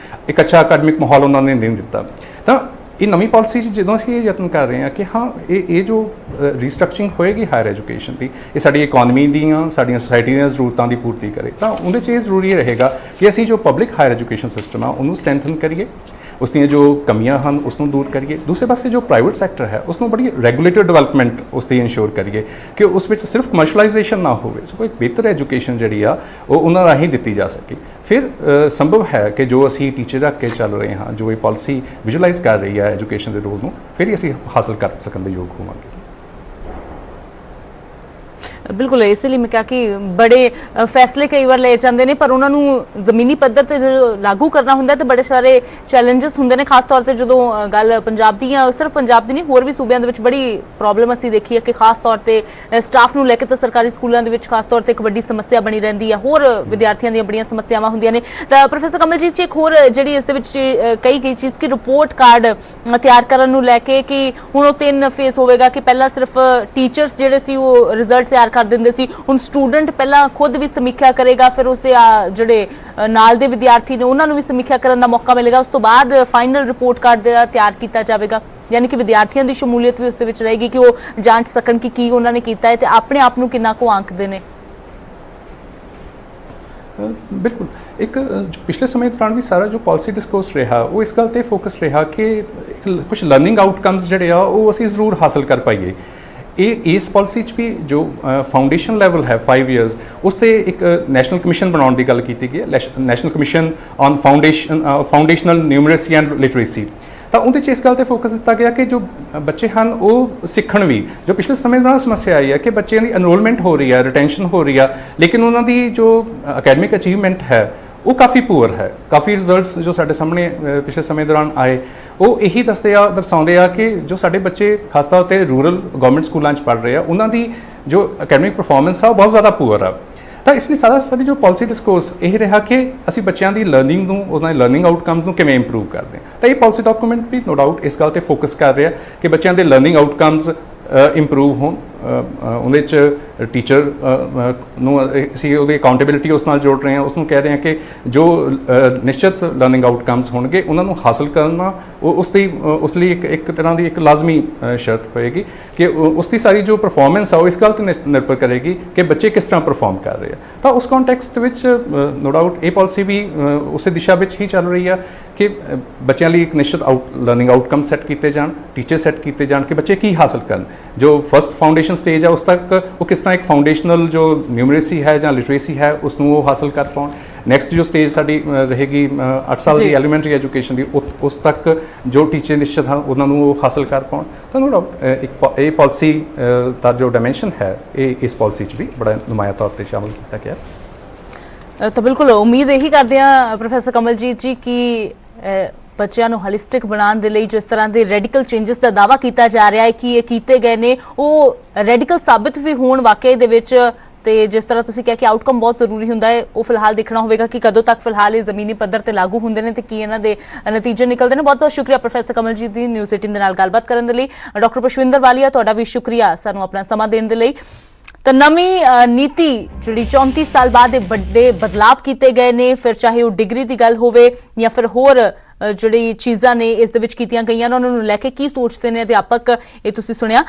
ਇੱਕ ਅੱਛਾ ਅਕੈਡਮਿਕ ਮਾਹੌਲ ਉਹਨਾਂ ਨੇ ਨਹੀਂ ਦਿੱਤਾ। ਤਾਂ ਇਹ ਨਵੀਂ ਪਾਲਿਸੀ 'ਚ ਜਦੋਂ ਅਸੀਂ ਇਹ ਯਤਨ ਕਰ ਰਹੇ ਹਾਂ ਕਿ ਹਾਂ ਇਹ ਜੋ ਰੀਸਟਰਕਚਰਿੰਗ ਹੋਏਗੀ ਹਾਇਰ ਐਜੂਕੇਸ਼ਨ ਦੀ, ਇਹ ਸਾਡੀ ਇਕੋਨਮੀ ਦੀਆਂ ਸਾਡੀਆਂ ਸੋਸਾਇਟੀ ਦੀਆਂ ਜ਼ਰੂਰਤਾਂ ਦੀ ਪੂਰਤੀ ਕਰੇ, ਤਾਂ ਉਹਦੇ 'ਚ ਇਹ ਜ਼ਰੂਰੀ ਰਹੇਗਾ ਕਿ ਅਸੀਂ ਜੋ ਪਬਲਿਕ ਹਾਇਰ ਐਜੂਕੇਸ਼ਨ ਸਿਸਟਮ ਆ ਉਹਨੂੰ ਸਟਰੈਂਥਨ ਕਰੀਏ, ਉਸ ਦੀਆਂ ਜੋ ਕਮੀਆਂ ਹਨ ਉਸ ਨੂੰ ਦੂਰ ਕਰੀਏ। ਦੂਸਰੇ ਪਾਸੇ ਜੋ ਪ੍ਰਾਈਵੇਟ ਸੈਕਟਰ ਹੈ ਉਸ ਨੂੰ ਬੜੀ ਰੈਗੂਲੇਟਡ ਡਿਵੈਲਪਮੈਂਟ ਉਸ ਦੀ ਇਨਸ਼ੋਰ ਕਰੀਏ ਕਿ ਉਸ ਵਿੱਚ ਸਿਰਫ ਕਮਰਸ਼ਲਾਈਜੇਸ਼ਨ ਨਾ ਹੋਵੇ, ਸੋ ਇੱਕ ਬਿਹਤਰ ਐਜੂਕੇਸ਼ਨ ਜਿਹੜੀ ਆ ਉਹ ਉਹਨਾਂ ਰਾਹੀਂ ਦਿੱਤੀ ਜਾ ਸਕੇ। ਫਿਰ ਸੰਭਵ ਹੈ ਕਿ ਜੋ ਅਸੀਂ ਟੀਚਰ ਰੱਖ ਕੇ ਚੱਲ ਰਹੇ ਹਾਂ, ਜੋ ਇਹ ਪਾਲਿਸੀ ਵਿਜ਼ੂਅਲਾਈਜ਼ ਕਰ ਰਹੀ ਹੈ ਐਜੂਕੇਸ਼ਨ ਦੇ ਰੋਲ ਨੂੰ, ਫਿਰ ਹੀ ਅਸੀਂ ਹਾਸਲ ਕਰ ਸਕਣ ਦੇ ਯੋਗ ਹੋਵਾਂਗੇ। ਬਿਲਕੁਲ, ਇਸ ਲਈ ਮੈਂ ਕਿਹਾ ਕਿ ਬੜੇ ਫੈਸਲੇ ਕਈ ਵਾਰ ਲਏ ਜਾਂਦੇ ਨੇ ਪਰ ਉਹਨਾਂ ਨੂੰ ਜ਼ਮੀਨੀ ਪੱਧਰ ਤੇ ਜਦੋਂ ਲਾਗੂ ਕਰਨਾ ਹੁੰਦਾ ਤੇ ਬੜੇ ਸਾਰੇ ਚੈਲੰਜਸ ਹੁੰਦੇ ਨੇ, ਖਾਸ ਤੌਰ ਤੇ ਜਦੋਂ ਗੱਲ ਪੰਜਾਬ ਦੀ ਜਾਂ ਸਿਰਫ ਪੰਜਾਬ ਦੀ ਨਹੀਂ ਹੋਰ ਵੀ ਸੂਬਿਆਂ ਦੇ ਵਿੱਚ ਬੜੀ ਪ੍ਰੋਬਲਮ ਅਸੀਂ ਦੇਖੀ ਹੈ ਕਿ ਖਾਸ ਤੌਰ ਤੇ ਸਟਾਫ ਨੂੰ ਲੈ ਕੇ ਤਾਂ ਸਰਕਾਰੀ ਸਕੂਲਾਂ ਦੇ ਵਿੱਚ ਖਾਸ ਤੌਰ ਤੇ ਇੱਕ ਵੱਡੀ ਸਮੱਸਿਆ ਬਣੀ ਰਹਿੰਦੀ ਹੈ, ਹੋਰ ਵਿਦਿਆਰਥੀਆਂ ਦੀਆਂ ਬੜੀਆਂ ਸਮੱਸਿਆਵਾਂ ਹੁੰਦੀਆਂ ਨੇ। ਤਾਂ ਪ੍ਰੋਫੈਸਰ ਕਮਲਜੀਤ ਜੀ, ਇੱਕ ਹੋਰ ਜਿਹੜੀ ਇਸ ਦੇ ਵਿੱਚ ਕਈ ਚੀਜ਼ ਕਿ ਰਿਪੋਰਟ ਕਾਰਡ ਤਿਆਰ ਕਰਨ ਨੂੰ ਲੈ ਕੇ ਕਿ ਹੁਣ ਉਹ 3 ਫੇਸ ਹੋਵੇਗਾ ਕਿ ਪਹਿਲਾਂ ਸਿਰਫ ਟੀਚਰਸ ਜਿਹੜੇ ਸੀ ਉਹ ਰਿਜ਼ਲਟ ਤਿਆਰ ਕਰ ਦਿੰਦੇ ਸੀ, ਹੁਣ ਸਟੂਡੈਂਟ ਪਹਿਲਾਂ ਖੁਦ ਵੀ ਸਮੀਖਿਆ ਕਰੇਗਾ, ਫਿਰ ਉਸਦੇ ਜਿਹੜੇ ਨਾਲ ਦੇ ਵਿਦਿਆਰਥੀ ਨੇ ਉਹਨਾਂ ਨੂੰ ਵੀ ਸਮੀਖਿਆ ਕਰਨ ਦਾ ਮੌਕਾ ਮਿਲੇਗਾ, ਉਸ ਤੋਂ ਬਾਅਦ ਫਾਈਨਲ ਰਿਪੋਰਟ ਕਾਰਡ ਤਿਆਰ ਕੀਤਾ ਜਾਵੇਗਾ। ਯਾਨੀ ਕਿ ਵਿਦਿਆਰਥੀਆਂ ਦੀ ਸ਼ਮੂਲੀਅਤ ਵੀ ਉਸ ਦੇ ਵਿੱਚ ਰਹੇਗੀ ਕਿ ਉਹ ਜਾਂਚ ਸਕਣ ਕਿ ਕੀ ਉਹਨਾਂ ਨੇ ਕੀਤਾ ਹੈ ਤੇ ਆਪਣੇ ਆਪ ਨੂੰ ਕਿੰਨਾ ਕੁ ਆਂਕਦੇ ਨੇ। ਬਿਲਕੁਲ, ਇੱਕ ਪਿਛਲੇ ਸਮੇਂ ਦੌਰਾਨ ਵੀ ਸਾਰਾ ਜੋ ਪਾਲਿਸੀ ਡਿਸਕੋਰਸ ਰਿਹਾ ਉਹ ਇਸ ਗੱਲ ਤੇ ਫੋਕਸ ਰਿਹਾ ਕਿ ਕੁਝ ਲਰਨਿੰਗ ਆਊਟਕਮਸ ਜਿਹੜੇ ਆ ਉਹ ਅਸੀਂ ਜ਼ਰੂਰ ਹਾਸਲ ਕਰ ਪਾਈਏ। ਇਹ ਇਸ ਪਾਲਿਸੀ 'ਚ ਵੀ ਜੋ ਫਾਊਂਡੇਸ਼ਨ ਲੈਵਲ ਹੈ 5 ਇਅਰਸ, ਉਸ 'ਤੇ ਇੱਕ ਨੈਸ਼ਨਲ ਕਮਿਸ਼ਨ ਬਣਾਉਣ ਦੀ ਗੱਲ ਕੀਤੀ ਗਈ ਹੈ, National Commission on Foundational Numeracy and Literacy. ਤਾਂ ਉਹਦੇ 'ਚ ਇਸ ਗੱਲ 'ਤੇ ਫੋਕਸ ਦਿੱਤਾ ਗਿਆ ਕਿ ਜੋ ਬੱਚੇ ਹਨ ਉਹ ਸਿੱਖਣ ਵੀ। ਜੋ ਪਿਛਲੇ ਸਮੇਂ ਦੌਰਾਨ ਸਮੱਸਿਆ ਆਈ ਹੈ ਕਿ ਬੱਚਿਆਂ ਦੀ ਐਨਰੋਲਮੈਂਟ ਹੋ ਰਹੀ ਹੈ, ਰਿਟੈਂਸ਼ਨ ਹੋ ਰਹੀ ਆ, ਲੇਕਿਨ ਉਹਨਾਂ ਦੀ ਜੋ ਅਕੈਡਮਿਕ ਅਚੀਵਮੈਂਟ ਹੈ ਉਹ ਕਾਫੀ ਪੂਅਰ ਹੈ। ਕਾਫੀ ਰਿਜ਼ਲਟਸ ਜੋ ਸਾਡੇ ਸਾਹਮਣੇ ਪਿਛਲੇ ਸਮੇਂ ਦੌਰਾਨ ਆਏ ਉਹ ਇਹੀ ਦਰਸਾਉਂਦੇ ਆ ਕਿ ਜੋ ਸਾਡੇ ਬੱਚੇ ਖਾਸ ਤੌਰ 'ਤੇ ਰੂਰਲ ਗਵਰਨਮੈਂਟ ਸਕੂਲਾਂ 'ਚ ਪੜ੍ਹ ਰਹੇ ਆ ਉਹਨਾਂ ਦੀ ਜੋ ਅਕੈਡਮਿਕ ਪਰਫਾਰਮੈਂਸ ਆ ਉਹ ਬਹੁਤ ਜ਼ਿਆਦਾ ਪੂਅਰ ਆ। ਤਾਂ ਇਸ ਲਈ ਸਾਡੀ ਜੋ ਪਾਲਿਸੀ ਡਿਸਕੋਰਸ ਇਹ ਰਿਹਾ ਕਿ ਅਸੀਂ ਬੱਚਿਆਂ ਦੀ ਲਰਨਿੰਗ ਨੂੰ, ਉਹਨਾਂ ਦੇ ਲਰਨਿੰਗ ਆਊਟਕਮਸ ਨੂੰ ਕਿਵੇਂ ਇੰਪਰੂਵ ਕਰਦੇ ਹਾਂ। ਤਾਂ ਇਹ ਪਾਲਿਸੀ ਡਾਕੂਮੈਂਟ ਵੀ ਨੋ ਡਾਊਟ ਇਸ ਗੱਲ 'ਤੇ ਫੋਕਸ ਕਰ ਰਿਹਾ ਕਿ ਬੱਚਿਆਂ ਦੇ ਲਰਨਿੰਗ ਆਊਟਕਮਸ ਇੰਪਰੂਵ ਹੋਣ, ਉਹਦੇ 'ਚ ਟੀਚਰ ਨੂੰ ਅਸੀਂ ਉਹਦੀ ਅਕਾਊਂਟੇਬਿਲਿਟੀ ਉਸ ਨਾਲ ਜੋੜ ਰਹੇ ਹਾਂ, ਉਸ ਨੂੰ ਕਹਿ ਰਹੇ ਹਾਂ ਕਿ ਜੋ ਨਿਸ਼ਚਿਤ ਲਰਨਿੰਗ ਆਊਟਕਮਸ ਹੋਣਗੇ ਉਹਨਾਂ ਨੂੰ ਹਾਸਲ ਕਰਨਾ ਉਸ ਲਈ ਇੱਕ ਤਰ੍ਹਾਂ ਦੀ ਇੱਕ ਲਾਜ਼ਮੀ ਸ਼ਰਤ ਹੋਏਗੀ ਕਿ ਉਸ ਦੀ ਸਾਰੀ ਜੋ ਪਰਫਾਰਮੈਂਸ ਆ ਉਹ ਇਸ ਗੱਲ 'ਤੇ ਨਿਰਭਰ ਕਰੇਗੀ ਕਿ ਬੱਚੇ ਕਿਸ ਤਰ੍ਹਾਂ ਪਰਫਾਰਮ ਕਰ ਰਹੇ ਆ। ਤਾਂ ਉਸ ਕੰਟੈਕਸਟ ਵਿੱਚ ਨੋ ਡਾਊਟ ਇਹ ਪਾਲਿਸੀ ਵੀ ਉਸੇ ਦਿਸ਼ਾ ਵਿੱਚ ਹੀ ਚੱਲ ਰਹੀ ਆ ਕਿ ਬੱਚਿਆਂ ਲਈ ਇੱਕ ਨਿਸ਼ਚਿਤ ਲਰਨਿੰਗ ਆਊਟਕਮ ਸੈੱਟ ਕੀਤੇ ਜਾਣ, ਟੀਚਰ ਸੈੱਟ ਕੀਤੇ ਜਾਣ ਕਿ ਬੱਚੇ ਕੀ ਹਾਸਲ ਕਰਨ। ਜੋ ਫਸਟ ਫਾਊਂਡੇਸ਼ਨ ਸਟੇਜ ਹੈ ਉਸ ਤੱਕ ਉਹ ਕਿਸ ਤਰ੍ਹਾਂ ਇੱਕ ਫਾਊਂਡੇਸ਼ਨਲ ਜੋ ਨਿਊਮਰੇਸੀ ਹੈ ਜਾਂ ਲਿਟਰੇਸੀ ਹੈ ਉਸ ਨੂੰ ਉਹ ਹਾਸਲ ਕਰ ਪਾਉਣ। ਨੈਕਸਟ ਜੋ ਸਟੇਜ ਸਾਡੀ ਰਹੇਗੀ 8 ਸਾਲ ਦੀ ਐਲੀਮੈਂਟਰੀ ਐਜੂਕੇਸ਼ਨ ਦੀ, ਉਸ ਤੱਕ ਜੋ ਟੀਚਰ ਨਿਸ਼ਚਿਤ ਹਨ ਉਹਨਾਂ ਨੂੰ ਉਹ ਹਾਸਲ ਕਰ ਪਾਉਣ। ਤਾਂ ਨੋ ਡਾਊਟ ਇਹ ਪਾਲਿਸੀ ਦਾ ਜੋ ਡਾਇਮੈਂਸ਼ਨ ਹੈ ਇਹ ਇਸ ਪਾਲਿਸੀ 'ਚ ਵੀ ਬੜਾ ਨੁਮਾਇਆ ਤੌਰ 'ਤੇ ਸ਼ਾਮਲ ਕੀਤਾ ਗਿਆ। ਤਾਂ ਬਿਲਕੁਲ ਉਮੀਦ ਇਹੀ ਕਰਦੇ ਹਾਂ ਪ੍ਰੋਫੈਸਰ ਕਮਲਜੀਤ ਜੀ ਕਿ ਬੱਚਿਆਂ ਨੂੰ ਹੋਲਿਸਟਿਕ ਬਣਾਉਣ ਦੇ ਲਈ ਜਿਸ ਤਰ੍ਹਾਂ ਦੇ ਰੈਡੀਕਲ ਚੇਂਜਸ ਦਾ ਦਾਅਵਾ ਕੀਤਾ ਜਾ ਰਿਹਾ ਹੈ ਕਿ ਇਹ ਕੀਤੇ ਗਏ ਨੇ ਉਹ ਰੈਡੀਕਲ ਸਾਬਿਤ ਵੀ ਹੋਣ ਵਾਕਈ ਦੇ ਵਿੱਚ। ਤੇ ਜਿਸ ਤਰ੍ਹਾਂ ਤੁਸੀਂ ਕਿਹਾ ਕਿ ਆਊਟਕਮ ਬਹੁਤ ਜ਼ਰੂਰੀ ਹੁੰਦਾ ਹੈ, ਉਹ ਫਿਲਹਾਲ ਦੇਖਣਾ ਹੋਵੇਗਾ ਕਿ ਕਦੋਂ ਤੱਕ ਫਿਲਹਾਲ ਇਹ ਜ਼ਮੀਨੀ ਪੱਧਰ ਤੇ ਲਾਗੂ ਹੁੰਦੇ ਨੇ ਤੇ ਕੀ ਇਹਨਾਂ ਦੇ ਨਤੀਜੇ ਨਿਕਲਦੇ ਨੇ। ਬਹੁਤ ਬਹੁਤ ਸ਼ੁਕਰੀਆ ਪ੍ਰੋਫੈਸਰ ਕਮਲਜੀਤ ਦੀ ਨਿਊਜ਼ 18 ਦੇ ਨਾਲ ਗੱਲਬਾਤ ਕਰਨ ਦੇ ਲਈ। ਡਾਕਟਰ ਪੁਸ਼ਪਿੰਦਰ ਵਾਲੀਆ ਤੁਹਾਡਾ ਵੀ ਸ਼ੁਕਰੀਆ ਸਾਨੂੰ ਆਪਣਾ ਸਮਾਂ ਦੇਣ ਦੇ ਲਈ। ਤਾਂ ਨਵੀਂ ਨੀਤੀ ਜਿਹੜੀ 34 ਸਾਲ ਬਾਅਦ ਇਹ ਵੱਡੇ ਬਦਲਾਵ ਕੀਤੇ ਗਏ ਨੇ, ਫਿਰ ਚਾਹੇ ਉਹ ਡਿਗਰੀ ਦੀ ਗੱਲ ਹੋਵੇ ਜਾਂ ਫਿਰ ਹੋਰ ਜਿਹੜੀ ਚੀਜ਼ਾਂ ਨੇ ਇਸ ਦੇ ਵਿੱਚ ਕੀਤੀਆਂ ਗਈਆਂ ਨੇ ਉਹਨਾਂ ਨੂੰ ਲੈ ਕੇ ਕੀ ਸੋਚਦੇ ਨੇ ਅਧਿਆਪਕ, ਇਹ ਤੁਸੀਂ ਸੁਣਿਆ।